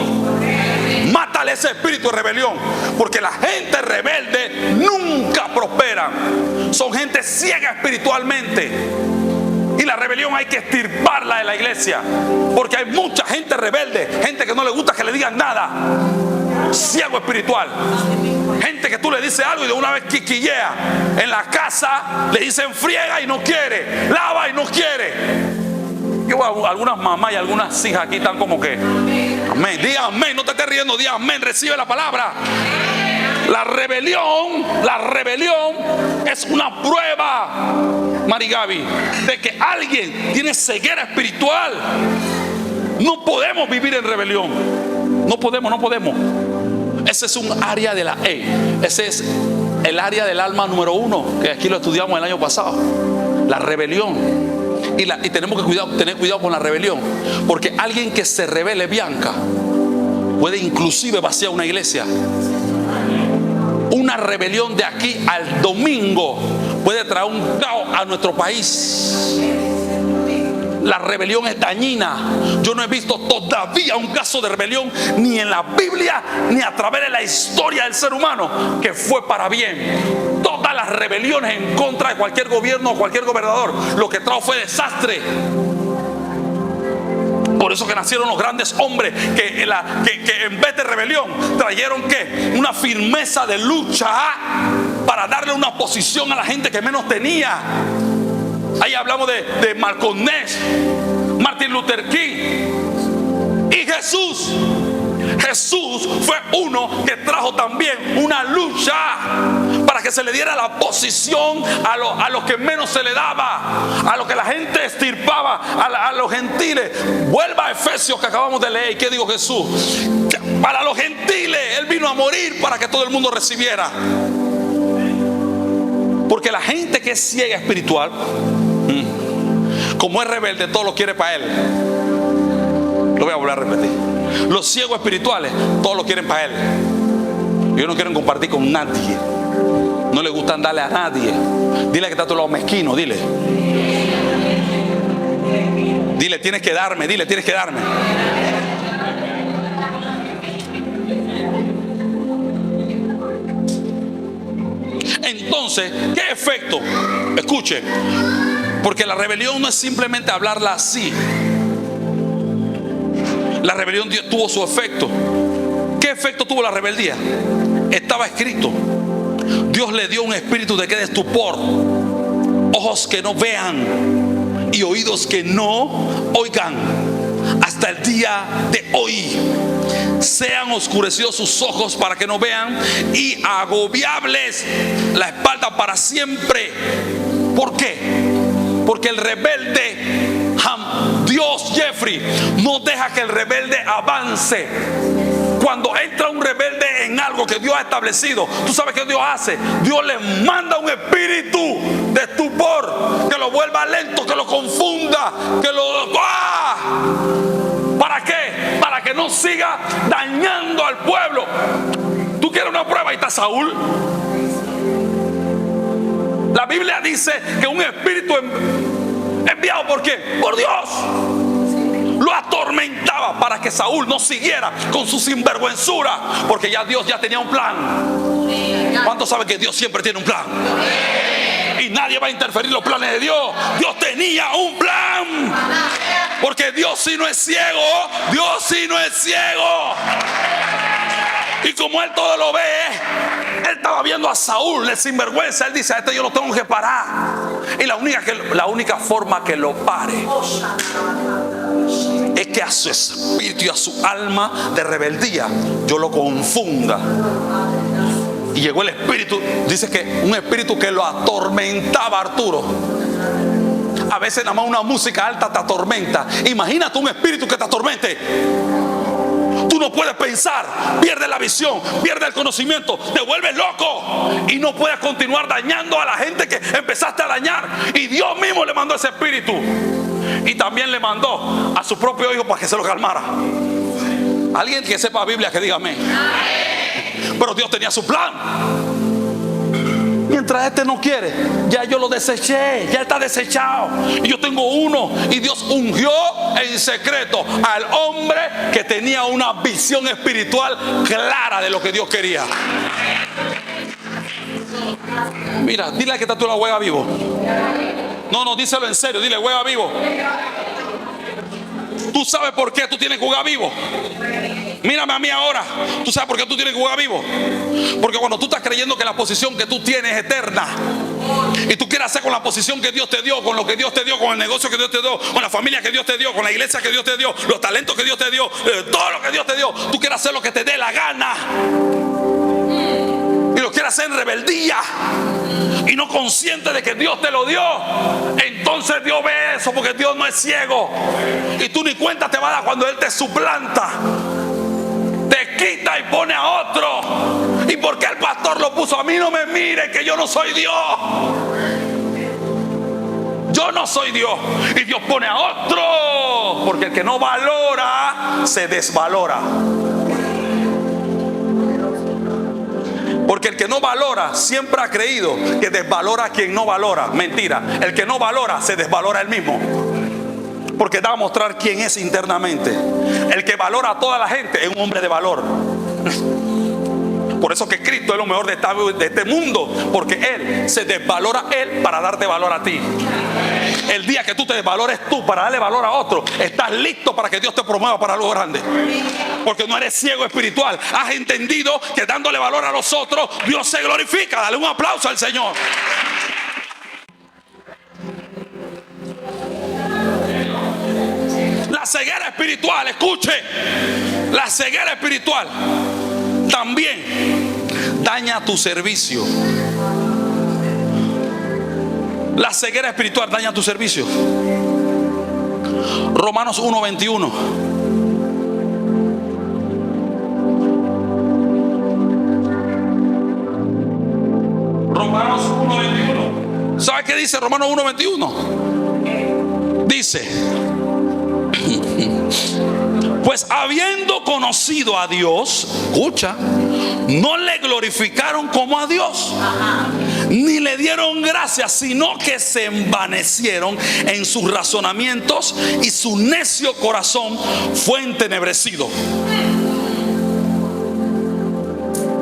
Mátale ese espíritu de rebelión, porque la gente rebelde nunca prospera. Son gente ciega espiritualmente. Y la rebelión hay que extirparla de la iglesia, porque hay mucha gente rebelde, gente que no le gusta que le digan nada, ciego espiritual. Gente que tú le dices algo y de una vez quiquillea. En la casa le dicen friega y no quiere, lava y no quiere. Algunas mamás y algunas hijas aquí están como que amén, diga amén, no te estés riendo, diga amén, recibe la palabra. La rebelión es una prueba, Marigaby, de que alguien tiene ceguera espiritual. No podemos vivir en rebelión. No podemos. Ese es un área de la ese es el área del alma número 1, que aquí lo estudiamos el año pasado. La rebelión. Y tenemos que tener cuidado con la rebelión, porque alguien que se rebele, Bianca, puede inclusive vaciar una iglesia. Una rebelión de aquí al domingo puede traer un caos a nuestro país. La rebelión es dañina. Yo no he visto todavía un caso de rebelión, ni en la Biblia, ni a través de la historia del ser humano, que fue para bien. Todas las rebeliones en contra de cualquier gobierno o cualquier gobernador, lo que trajo fue desastre. Por eso que nacieron los grandes hombres que en vez de rebelión trajeron una firmeza de lucha para darle una posición a la gente que menos tenía. Ahí hablamos de Malcolm X, Martin Luther King y Jesús. Jesús fue uno que trajo también una lucha para que se le diera la posición a los que menos se le daba, a lo que la gente extirpaba, a los gentiles. Vuelva a Efesios que acabamos de leer. ¿Qué dijo Jesús? Para los gentiles Él vino a morir para que todo el mundo recibiera. Porque la gente que es ciega espiritual, como es rebelde, todo lo quiere para él. Lo voy a volver a repetir. Los ciegos espirituales, todos lo quieren para él. Ellos no quieren compartir con nadie. No les gusta darle a nadie. Dile que está a tu lado mezquino, dile. Dile, tienes que darme, dile, tienes que darme. Entonces, ¿qué efecto? Escuche, porque la rebelión no es simplemente hablarla así. La rebelión tuvo su efecto. ¿Qué efecto tuvo la rebeldía? Estaba escrito. Dios le dio un espíritu de estupor, ojos que no vean y oídos que no oigan, hasta el día de hoy. Sean oscurecidos sus ojos para que no vean, y agobiables la espalda para siempre. ¿Por qué? Porque el rebelde, Dios, Jeffrey, no deja que el rebelde avance. Cuando entra un rebelde en algo que Dios ha establecido, ¿tú sabes qué Dios hace? Dios le manda un espíritu de estupor que lo vuelva lento, que lo confunda, que lo... ¿Para qué? Para que no siga dañando al pueblo. ¿Tú quieres una prueba? Ahí está Saúl. La Biblia dice que un espíritu enviado ¿por qué? Por Dios lo atormentaba para que Saúl no siguiera con su sinvergüenzura, porque Dios ya tenía un plan. ¿Cuántos saben que Dios siempre tiene un plan? Y nadie va a interferir en los planes de Dios. Dios tenía un plan, porque Dios sí no es ciego. Dios sí no es ciego. Y como Él todo lo ve, Él estaba viendo a Saúl, el sinvergüenza. Él dice: a este yo lo tengo que parar. Y la única forma que lo pare es que a su espíritu y a su alma de rebeldía yo lo confunda. Y llegó el espíritu, dice que un espíritu que lo atormentaba a Arturo. A veces nada más una música alta te atormenta. Imagínate un espíritu que te atormente. Tú no puedes pensar, pierdes la visión, pierdes el conocimiento, te vuelves loco y no puedes continuar dañando a la gente que empezaste a dañar. Y Dios mismo le mandó ese espíritu y también le mandó a su propio hijo para que se lo calmara. Alguien que sepa Biblia que diga amén. Pero Dios tenía su plan. Mientras este no quiere, ya yo lo deseché, ya está desechado. Y yo tengo uno. Y Dios ungió en secreto al hombre que tenía una visión espiritual clara de lo que Dios quería. Mira, dile que está tú la hueva vivo. No, díselo en serio, dile hueva vivo. ¿Tú sabes por qué tú tienes que jugar vivo? Mírame a mí ahora. ¿Tú sabes por qué tú tienes que jugar vivo? Porque cuando tú estás creyendo que la posición que tú tienes es eterna y tú quieres hacer con la posición que Dios te dio, con lo que Dios te dio, con el negocio que Dios te dio, con la familia que Dios te dio, con la iglesia que Dios te dio, los talentos que Dios te dio, todo lo que Dios te dio, tú quieres hacer lo que te dé la gana y lo quieres hacer en rebeldía y no consciente de que Dios te lo dio. Entonces Dios ve eso, porque Dios no es ciego y tú ni cuenta te va a dar cuando Él te suplanta, te quita y pone a otro. ¿Y por qué el pastor lo puso? A mí no me mire, que yo no soy Dios. Yo no soy Dios. Y Dios pone a otro, porque el que no valora se desvalora. Porque el que no valora siempre ha creído que desvalora a quien no valora. Mentira. El que no valora se desvalora él mismo, porque da a mostrar quién es internamente. El que valora a toda la gente es un hombre de valor. Por eso que Cristo es lo mejor de este mundo, porque Él se desvalora Él para darte valor a ti. El día que tú te desvalores tú para darle valor a otro, estás listo para que Dios te promueva para algo grande. Porque no eres ciego espiritual. Has entendido que dándole valor a los otros, Dios se glorifica. Dale un aplauso al Señor. La ceguera espiritual, escuche, la ceguera espiritual también daña tu servicio. La ceguera espiritual daña tu servicio. Romanos 1:21. Romanos 1:21. ¿Sabe qué dice Romanos 1:21? Dice: pues habiendo conocido a Dios, escucha, no le glorificaron como a Dios, ni le dieron gracias, sino que se envanecieron en sus razonamientos y su necio corazón fue entenebrecido.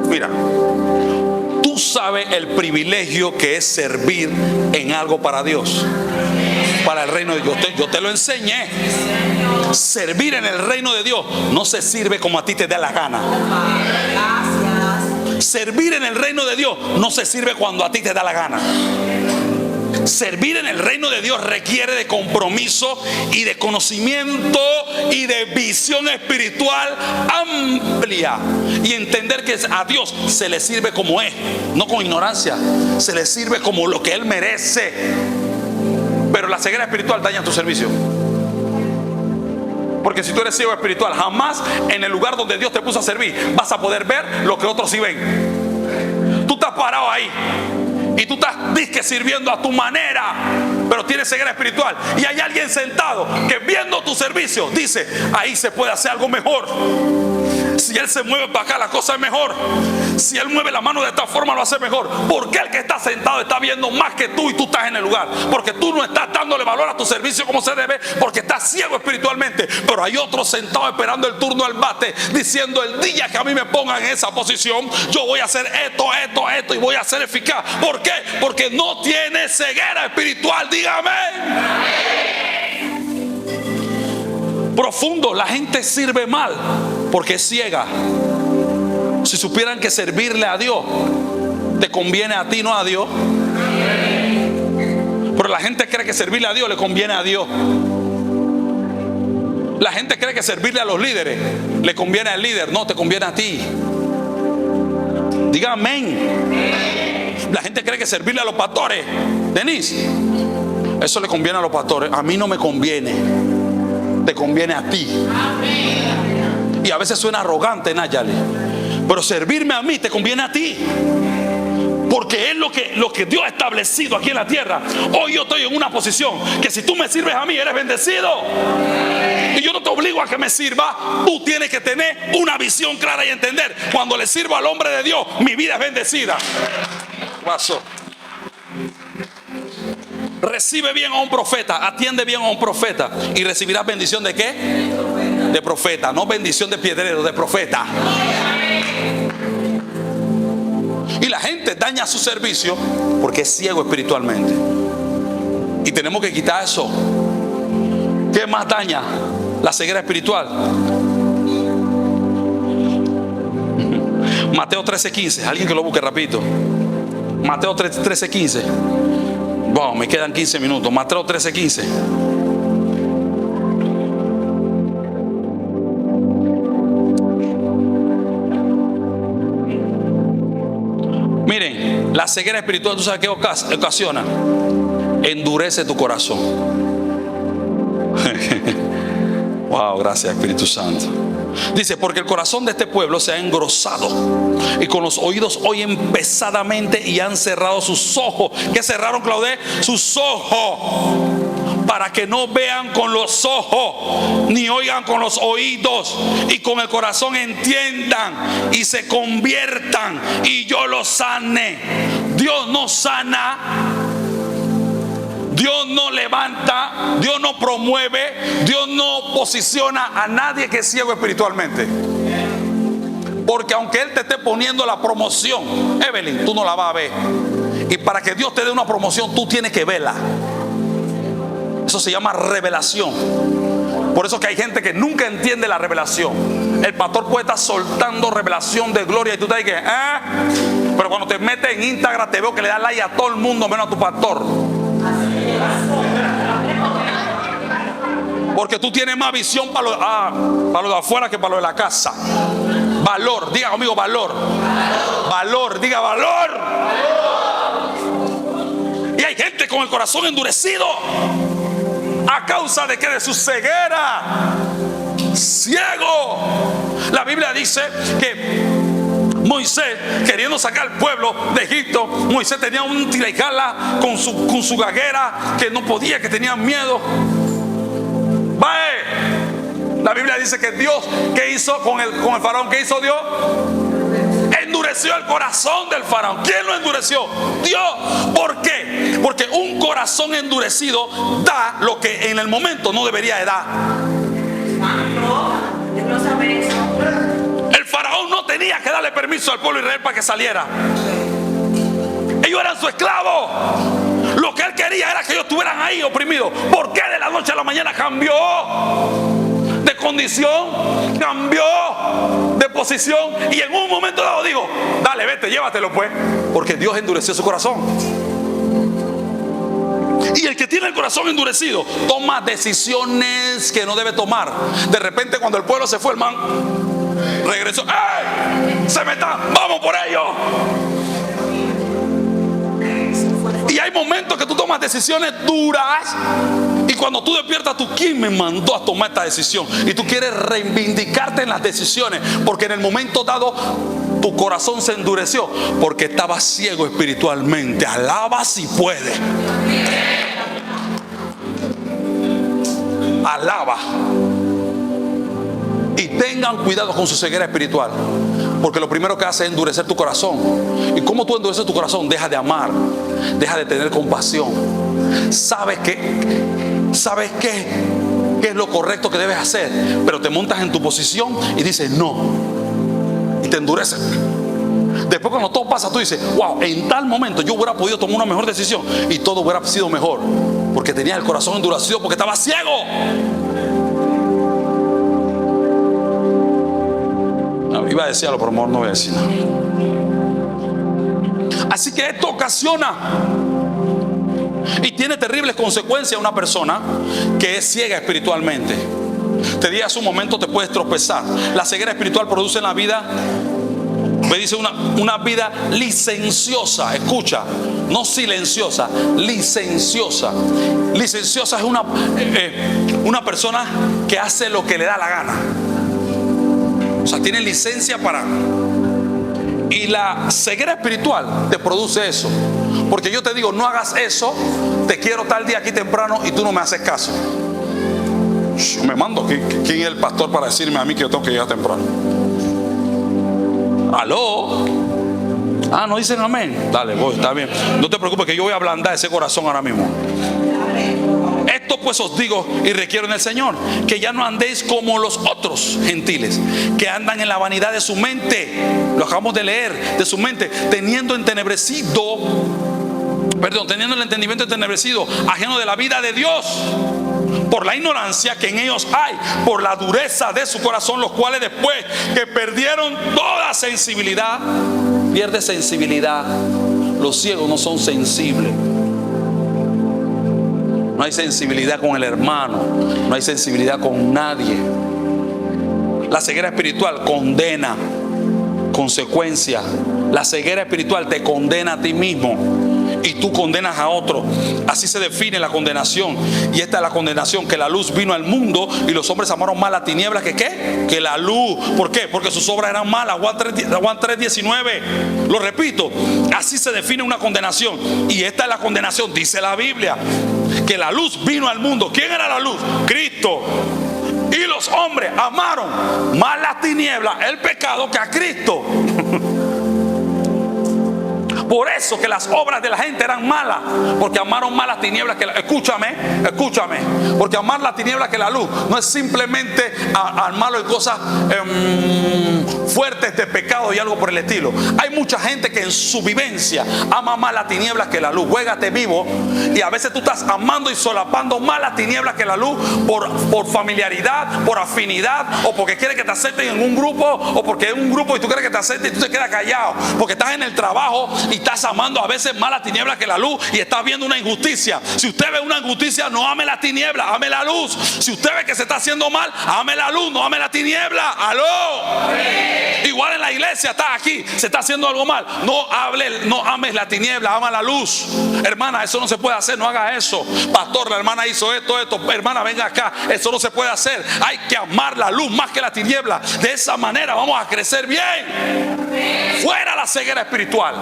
Mira, tú sabes el privilegio que es servir en algo para Dios, para el reino de Dios. Yo te lo enseñé. Servir en el reino de Dios no se sirve como a ti te dé la gana. Servir en el reino de Dios no se sirve cuando a ti te da la gana. Servir en el reino de Dios requiere de compromiso y de conocimiento y de visión espiritual amplia, y entender que a Dios se le sirve como es, no con ignorancia. Se le sirve como lo que Él merece. Pero la ceguera espiritual daña tu servicio. Porque si tú eres ciego espiritual, jamás en el lugar donde Dios te puso a servir vas a poder ver lo que otros sí ven. Tú estás parado ahí y tú estás disque sirviendo a tu manera, pero tienes ceguera espiritual. Y hay alguien sentado que, viendo tu servicio, dice: ahí se puede hacer algo mejor. Si Él se mueve para acá, la cosa es mejor. Si Él mueve la mano de esta forma, lo hace mejor. Porque el que está sentado está viendo más que tú, y tú estás en el lugar. Porque tú no estás dándole valor a tu servicio como se debe, porque estás ciego espiritualmente. Pero hay otros sentados esperando el turno al bate, diciendo: el día que a mí me pongan en esa posición, yo voy a hacer esto y voy a ser eficaz. ¿Por qué? Porque no tiene ceguera espiritual. Dígame. Profundo. La gente sirve mal porque es ciega. Si supieran que servirle a Dios te conviene a ti, no a Dios. Pero la gente cree que servirle a Dios le conviene a Dios. La gente cree que servirle a los líderes le conviene al líder. No, te conviene a ti. Diga amén. La gente cree que servirle a los pastores, Denise, eso le conviene a los pastores. A mí no me conviene. Te conviene a ti. Y a veces suena arrogante, Nayali, pero servirme a mí te conviene a ti, porque es lo que Dios ha establecido aquí en la tierra. Hoy yo estoy en una posición que si tú me sirves a mí, eres bendecido. Y yo no te obligo a que me sirva. Tú tienes que tener una visión clara y entender: cuando le sirvo al hombre de Dios, mi vida es bendecida. Paso. Recibe bien a un profeta, atiende bien a un profeta, y recibirás bendición ¿de qué? De profeta, no bendición de piedrero, de profeta. Y la gente daña su servicio porque es ciego espiritualmente. Y tenemos que quitar eso. ¿Qué más daña la ceguera espiritual? Mateo 13:15. Alguien que lo busque rapidito. Mateo 13:15. Wow, me quedan 15 minutos. Mateo 13:15. Miren, la ceguera espiritual, ¿tú sabes qué ocasiona? Endurece tu corazón. Wow, gracias Espíritu Santo. Dice: porque el corazón de este pueblo se ha engrosado y con los oídos oyen pesadamente y han cerrado sus ojos. ¿Qué cerraron, Claudette? Sus ojos, para que no vean con los ojos, ni oigan con los oídos, y con el corazón entiendan y se conviertan, y yo los sane. Dios no sana, Dios no levanta, Dios no promueve, Dios no posiciona a nadie que es ciego espiritualmente. Porque aunque Él te esté poniendo la promoción, Evelyn, tú no la vas a ver. Y para que Dios te dé una promoción, tú tienes que verla. Eso se llama revelación. Por eso que hay gente que nunca entiende la revelación. El pastor puede estar soltando revelación de gloria y tú te dices, pero cuando te metes en Instagram te veo que le das like a todo el mundo menos a tu pastor. Porque tú tienes más visión para lo de afuera que para lo de la casa. Valor, diga conmigo valor. Valor, diga valor. Y hay gente con el corazón endurecido a causa de que de su ceguera, ciego. La Biblia dice que Moisés, queriendo sacar al pueblo de Egipto, Moisés tenía un tira y jala con su gaguera, que no podía, que tenía miedo. La Biblia dice que Dios, ¿qué hizo con el faraón? ¿Qué hizo Dios? Endureció el corazón del faraón. ¿Quién lo endureció? Dios. ¿Por qué? Porque un corazón endurecido da lo que en el momento no debería de dar. El faraón no tenía que darle permiso al pueblo de Israel para que saliera. Ellos eran sus esclavos. Lo que él quería era que ellos estuvieran ahí oprimidos. ¿Por qué de la noche a la mañana cambió de condición? Cambió de posición. Y en un momento dado digo, dale, vete, llévatelo pues. Porque Dios endureció su corazón. Y el que tiene el corazón endurecido toma decisiones que no debe tomar. De repente cuando el pueblo se fue, el man regresó. ¡Ey! Se metan, vamos por ellos. Y hay momentos que tú tomas decisiones duras. Y cuando tú despiertas, tú, ¿quién me mandó a tomar esta decisión? Y tú quieres reivindicarte en las decisiones, porque en el momento dado tu corazón se endureció, porque estabas ciego espiritualmente. Alaba si puede. Alaba. Y tengan cuidado con su ceguera espiritual, porque lo primero que hace es endurecer tu corazón. ¿Y cómo tú endureces tu corazón? Deja de amar, deja de tener compasión. ¿Sabes qué es lo correcto que debes hacer? Pero te montas en tu posición y dices no, y te endureces. Después cuando todo pasa, tú dices, wow, en tal momento yo hubiera podido tomar una mejor decisión y todo hubiera sido mejor, porque tenía el corazón endurecido, porque estaba ciego. Iba a decir algo, pero no voy a decir nada. Así que esto ocasiona y tiene terribles consecuencias a una persona que es ciega espiritualmente. Te dije hace un momento, te puedes tropezar. La ceguera espiritual produce en la vida, me dice, una vida licenciosa. Escucha, no silenciosa, licenciosa. Licenciosa es una persona que hace lo que le da la gana. sea, tienen licencia para. Y la ceguera espiritual te produce eso. Porque yo te digo, no hagas eso, te quiero tal día aquí temprano y tú no me haces caso. Me mando, ¿quién es el pastor para decirme a mí que yo tengo que llegar temprano? ¿Aló? Ah, ¿no dicen amén? Dale, voy, está bien. No te preocupes que yo voy a ablandar ese corazón ahora mismo. Esto pues os digo y requiero en el Señor, que ya no andéis como los otros gentiles, que andan en la vanidad de su mente. Lo acabamos de leer, de su mente, teniendo el entendimiento entenebrecido, ajeno de la vida de Dios, por la ignorancia que en ellos hay, por la dureza de su corazón, los cuales después que perdieron toda sensibilidad. Pierde sensibilidad. Los ciegos no son sensibles. No hay sensibilidad con el hermano, no hay sensibilidad con nadie. La ceguera espiritual condena, consecuencia. La ceguera espiritual te condena a ti mismo y tú condenas a otro. Así se define la condenación. Y esta es la condenación: que la luz vino al mundo y los hombres amaron más la tiniebla que ¿qué? Que la luz. ¿Por qué? Porque sus obras eran malas. Juan 3:19. Lo repito, así se define una condenación. Y esta es la condenación, dice la Biblia, que la luz vino al mundo. ¿Quién era la luz? Cristo. Y los hombres amaron más la tiniebla, el pecado, que a Cristo. Por eso que las obras de la gente eran malas, porque amaron más las tinieblas que la. Escúchame, porque amar la tiniebla que la luz no es simplemente armarlo en cosas fuertes de pecado y algo por el estilo. Hay mucha gente que en su vivencia ama más la tiniebla que la luz. Juégate vivo. Y a veces tú estás amando y solapando más la tiniebla que la luz por familiaridad, por afinidad, o porque quieres que te acepten en un grupo, o porque es un grupo y tú quieres que te acepten y tú te quedas callado, porque estás en el trabajo y estás amando a veces más la tiniebla que la luz y estás viendo una injusticia. Si usted ve una injusticia, no ame la tiniebla, ame la luz. Si usted ve que se está haciendo mal, ame la luz, no ame la tiniebla. ¡Aló! Igual en la iglesia, está aquí, se está haciendo algo mal, no ames la tiniebla, ama la luz. Hermana, eso no se puede hacer, no haga eso. Pastor, la hermana hizo esto, hermana, venga acá, eso no se puede hacer. Hay que amar la luz más que la tiniebla. De esa manera vamos a crecer bien. Fuera la ceguera espiritual.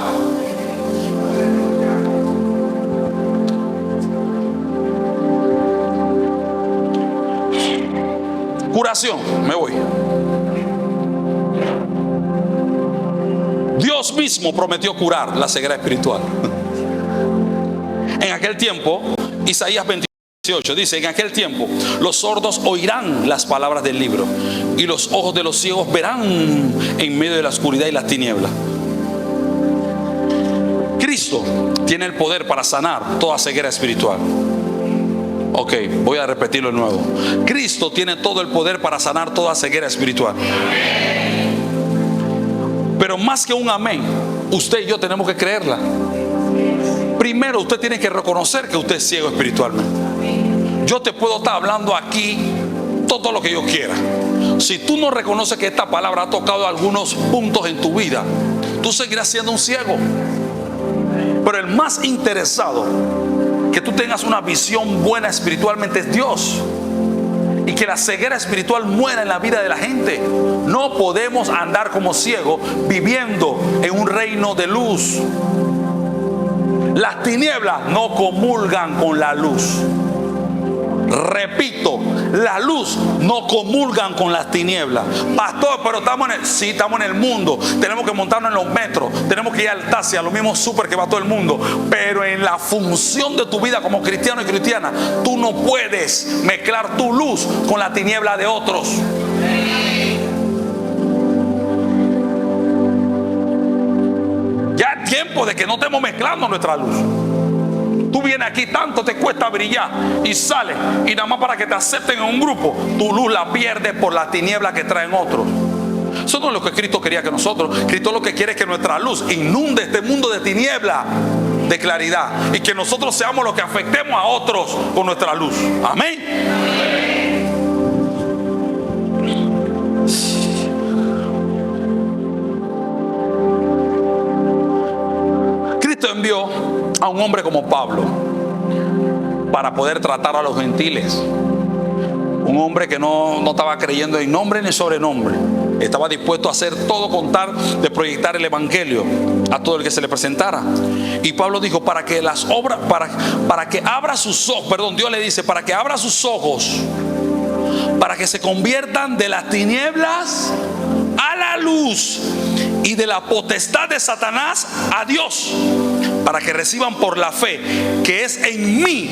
Curación, me voy. Dios mismo prometió curar la ceguera espiritual. En aquel tiempo, Isaías 28 dice: en aquel tiempo los sordos oirán las palabras del libro y los ojos de los ciegos verán en medio de la oscuridad y las tinieblas. Cristo tiene el poder para sanar toda ceguera espiritual. Ok, voy a repetirlo de nuevo. Cristo tiene todo el poder para sanar toda ceguera espiritual. Pero más que un amén, usted y yo tenemos que creerla. Primero usted tiene que reconocer que usted es ciego espiritualmente. Yo te puedo estar hablando aquí todo lo que yo quiera. Si tú no reconoces que esta palabra ha tocado algunos puntos en tu vida, tú seguirás siendo un ciego. Pero el más interesado que tú tengas una visión buena espiritualmente es Dios, y que la ceguera espiritual muera en la vida de la gente. No podemos andar como ciegos viviendo en un reino de luz. Las tinieblas no comulgan con la luz. Repito, la luz no comulgan con las tinieblas. Pastor, pero estamos en el mundo. Tenemos que montarnos en los metros, tenemos que ir al taxi, a los mismos súper que va todo el mundo. Pero en la función de tu vida como cristiano y cristiana, tú no puedes mezclar tu luz con la tiniebla de otros. Ya es tiempo de que no estemos mezclando nuestra luz. Tú vienes aquí, tanto te cuesta brillar y sales, y nada más para que te acepten en un grupo, tu luz la pierdes por la tiniebla que traen otros. Eso no es lo que Cristo quería que nosotros. Cristo lo que quiere es que nuestra luz inunde este mundo de tiniebla de claridad, y que nosotros seamos los que afectemos a otros con nuestra luz. Amén. Cristo envió a un hombre como Pablo para poder tratar a los gentiles. Un hombre que no estaba creyendo en nombre ni sobrenombre. Estaba dispuesto a hacer todo con tal de proyectar el evangelio a todo el que se le presentara. Y Pablo dijo, para que las obras, para que abra sus ojos, Dios le dice, para que abra sus ojos, para que se conviertan de las tinieblas a la luz y de la potestad de Satanás a Dios, para que reciban por la fe que es en mí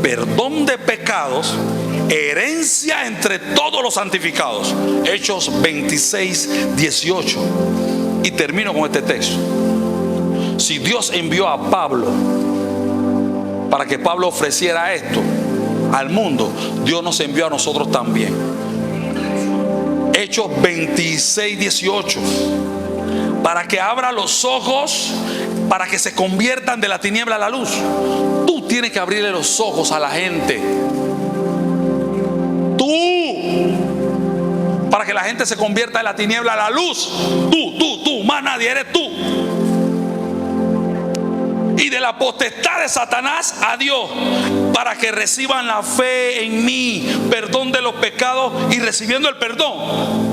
perdón de pecados, herencia entre todos los santificados. Hechos 26, 18. Y termino con este texto. Si Dios envió a Pablo para que Pablo ofreciera esto al mundo, Dios nos envió a nosotros también. Hechos 26, 18. Para que abra los ojos, para que se conviertan de la tiniebla a la luz. Tú tienes que abrirle los ojos a la gente. Para que la gente se convierta de la tiniebla a la luz. Tú, más nadie, eres tú. Y de la potestad de Satanás a Dios, para que reciban la fe en mí, perdón de los pecados, y recibiendo el perdón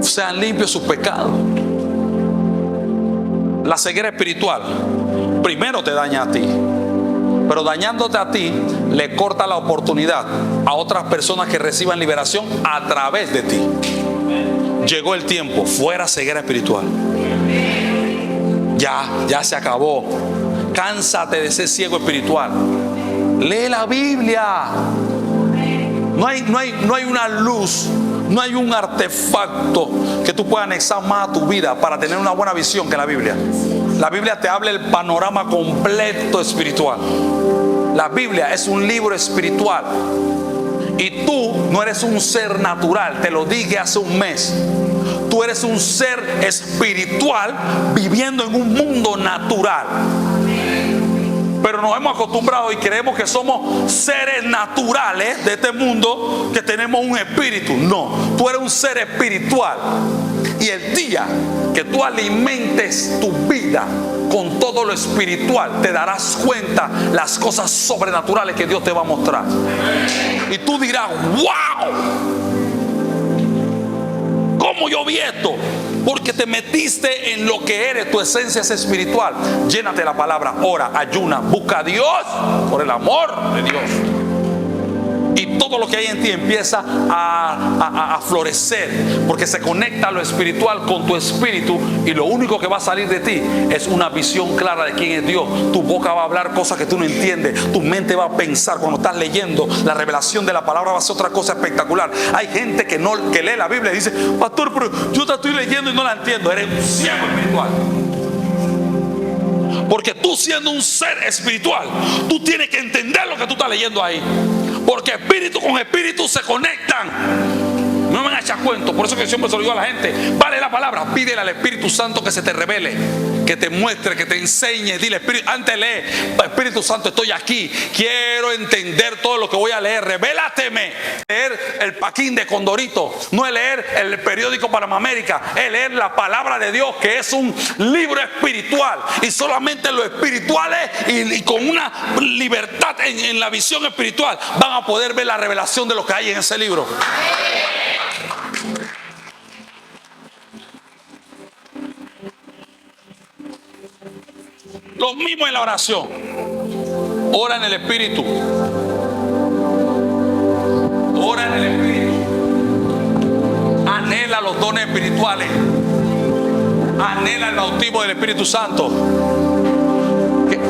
sean limpios sus pecados. La ceguera espiritual primero te daña a ti, pero dañándote a ti le corta la oportunidad a otras personas que reciban liberación a través de ti. Llegó el tiempo, fuera ceguera espiritual. Ya se acabó. Cánsate de ser ciego espiritual. Lee la Biblia. No hay una luz, no hay un artefacto que tú puedas anexar más a tu vida para tener una buena visión que la Biblia. La Biblia te habla el panorama completo espiritual. La Biblia es un libro espiritual. Y tú no eres un ser natural, te lo dije hace un mes. Tú eres un ser espiritual viviendo en un mundo natural. Pero nos hemos acostumbrado y creemos que somos seres naturales de este mundo, que tenemos un espíritu. No, tú eres un ser espiritual. Y el día que tú alimentes tu vida con todo lo espiritual, te darás cuenta las cosas sobrenaturales que Dios te va a mostrar. Y tú dirás, wow, ¿cómo yo vi esto? Porque te metiste en lo que eres, tu esencia es espiritual. Llénate la palabra, ora, ayuna, busca a Dios por el amor de Dios. Y todo lo que hay en ti empieza a florecer, porque se conecta lo espiritual con tu espíritu, y lo único que va a salir de ti es una visión clara de quién es Dios. Tu boca va a hablar cosas que tú no entiendes, tu mente va a pensar. Cuando estás leyendo, la revelación de la palabra va a ser otra cosa espectacular. Hay gente que lee la Biblia y dice, pastor, pero yo te estoy leyendo y no la entiendo. Eres un ciego espiritual. Porque tú, siendo un ser espiritual, tú tienes que entender lo que tú estás leyendo ahí. Porque espíritu con espíritu se conectan. No me van a echar cuentos. Por eso que siempre se lo digo a la gente: vale la palabra, pídele al Espíritu Santo que se te revele, que te muestre, que te enseñe. Dile, antes lee, Espíritu Santo, estoy aquí, quiero entender todo lo que voy a leer, revélateme. Leer el Paquín de Condorito no es leer el periódico Panamá América, es leer la palabra de Dios, que es un libro espiritual. Y solamente los espirituales y con una libertad en la visión espiritual van a poder ver la revelación de lo que hay en ese libro. Lo mismo en la oración. Ora en el Espíritu. Ora en el Espíritu. Anhela los dones espirituales. Anhela el bautismo del Espíritu Santo.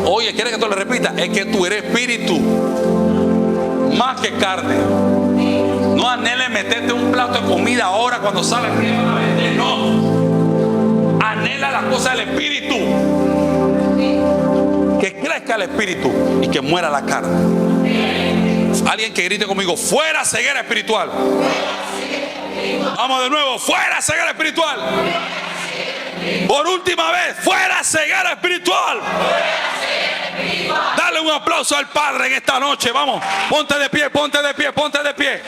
Oye, ¿quieres que te lo repita? Es que tú eres espíritu más que carne. No anheles meterte un plato de comida ahora cuando sales. No. Anhela las cosas del Espíritu. Que crezca el espíritu y que muera la carne. Alguien que grite conmigo: fuera ceguera espiritual. Vamos de nuevo: fuera ceguera espiritual. Por última vez: fuera ceguera espiritual. Dale un aplauso al Padre en esta noche. Vamos, ponte de pie, ponte de pie, ponte de pie.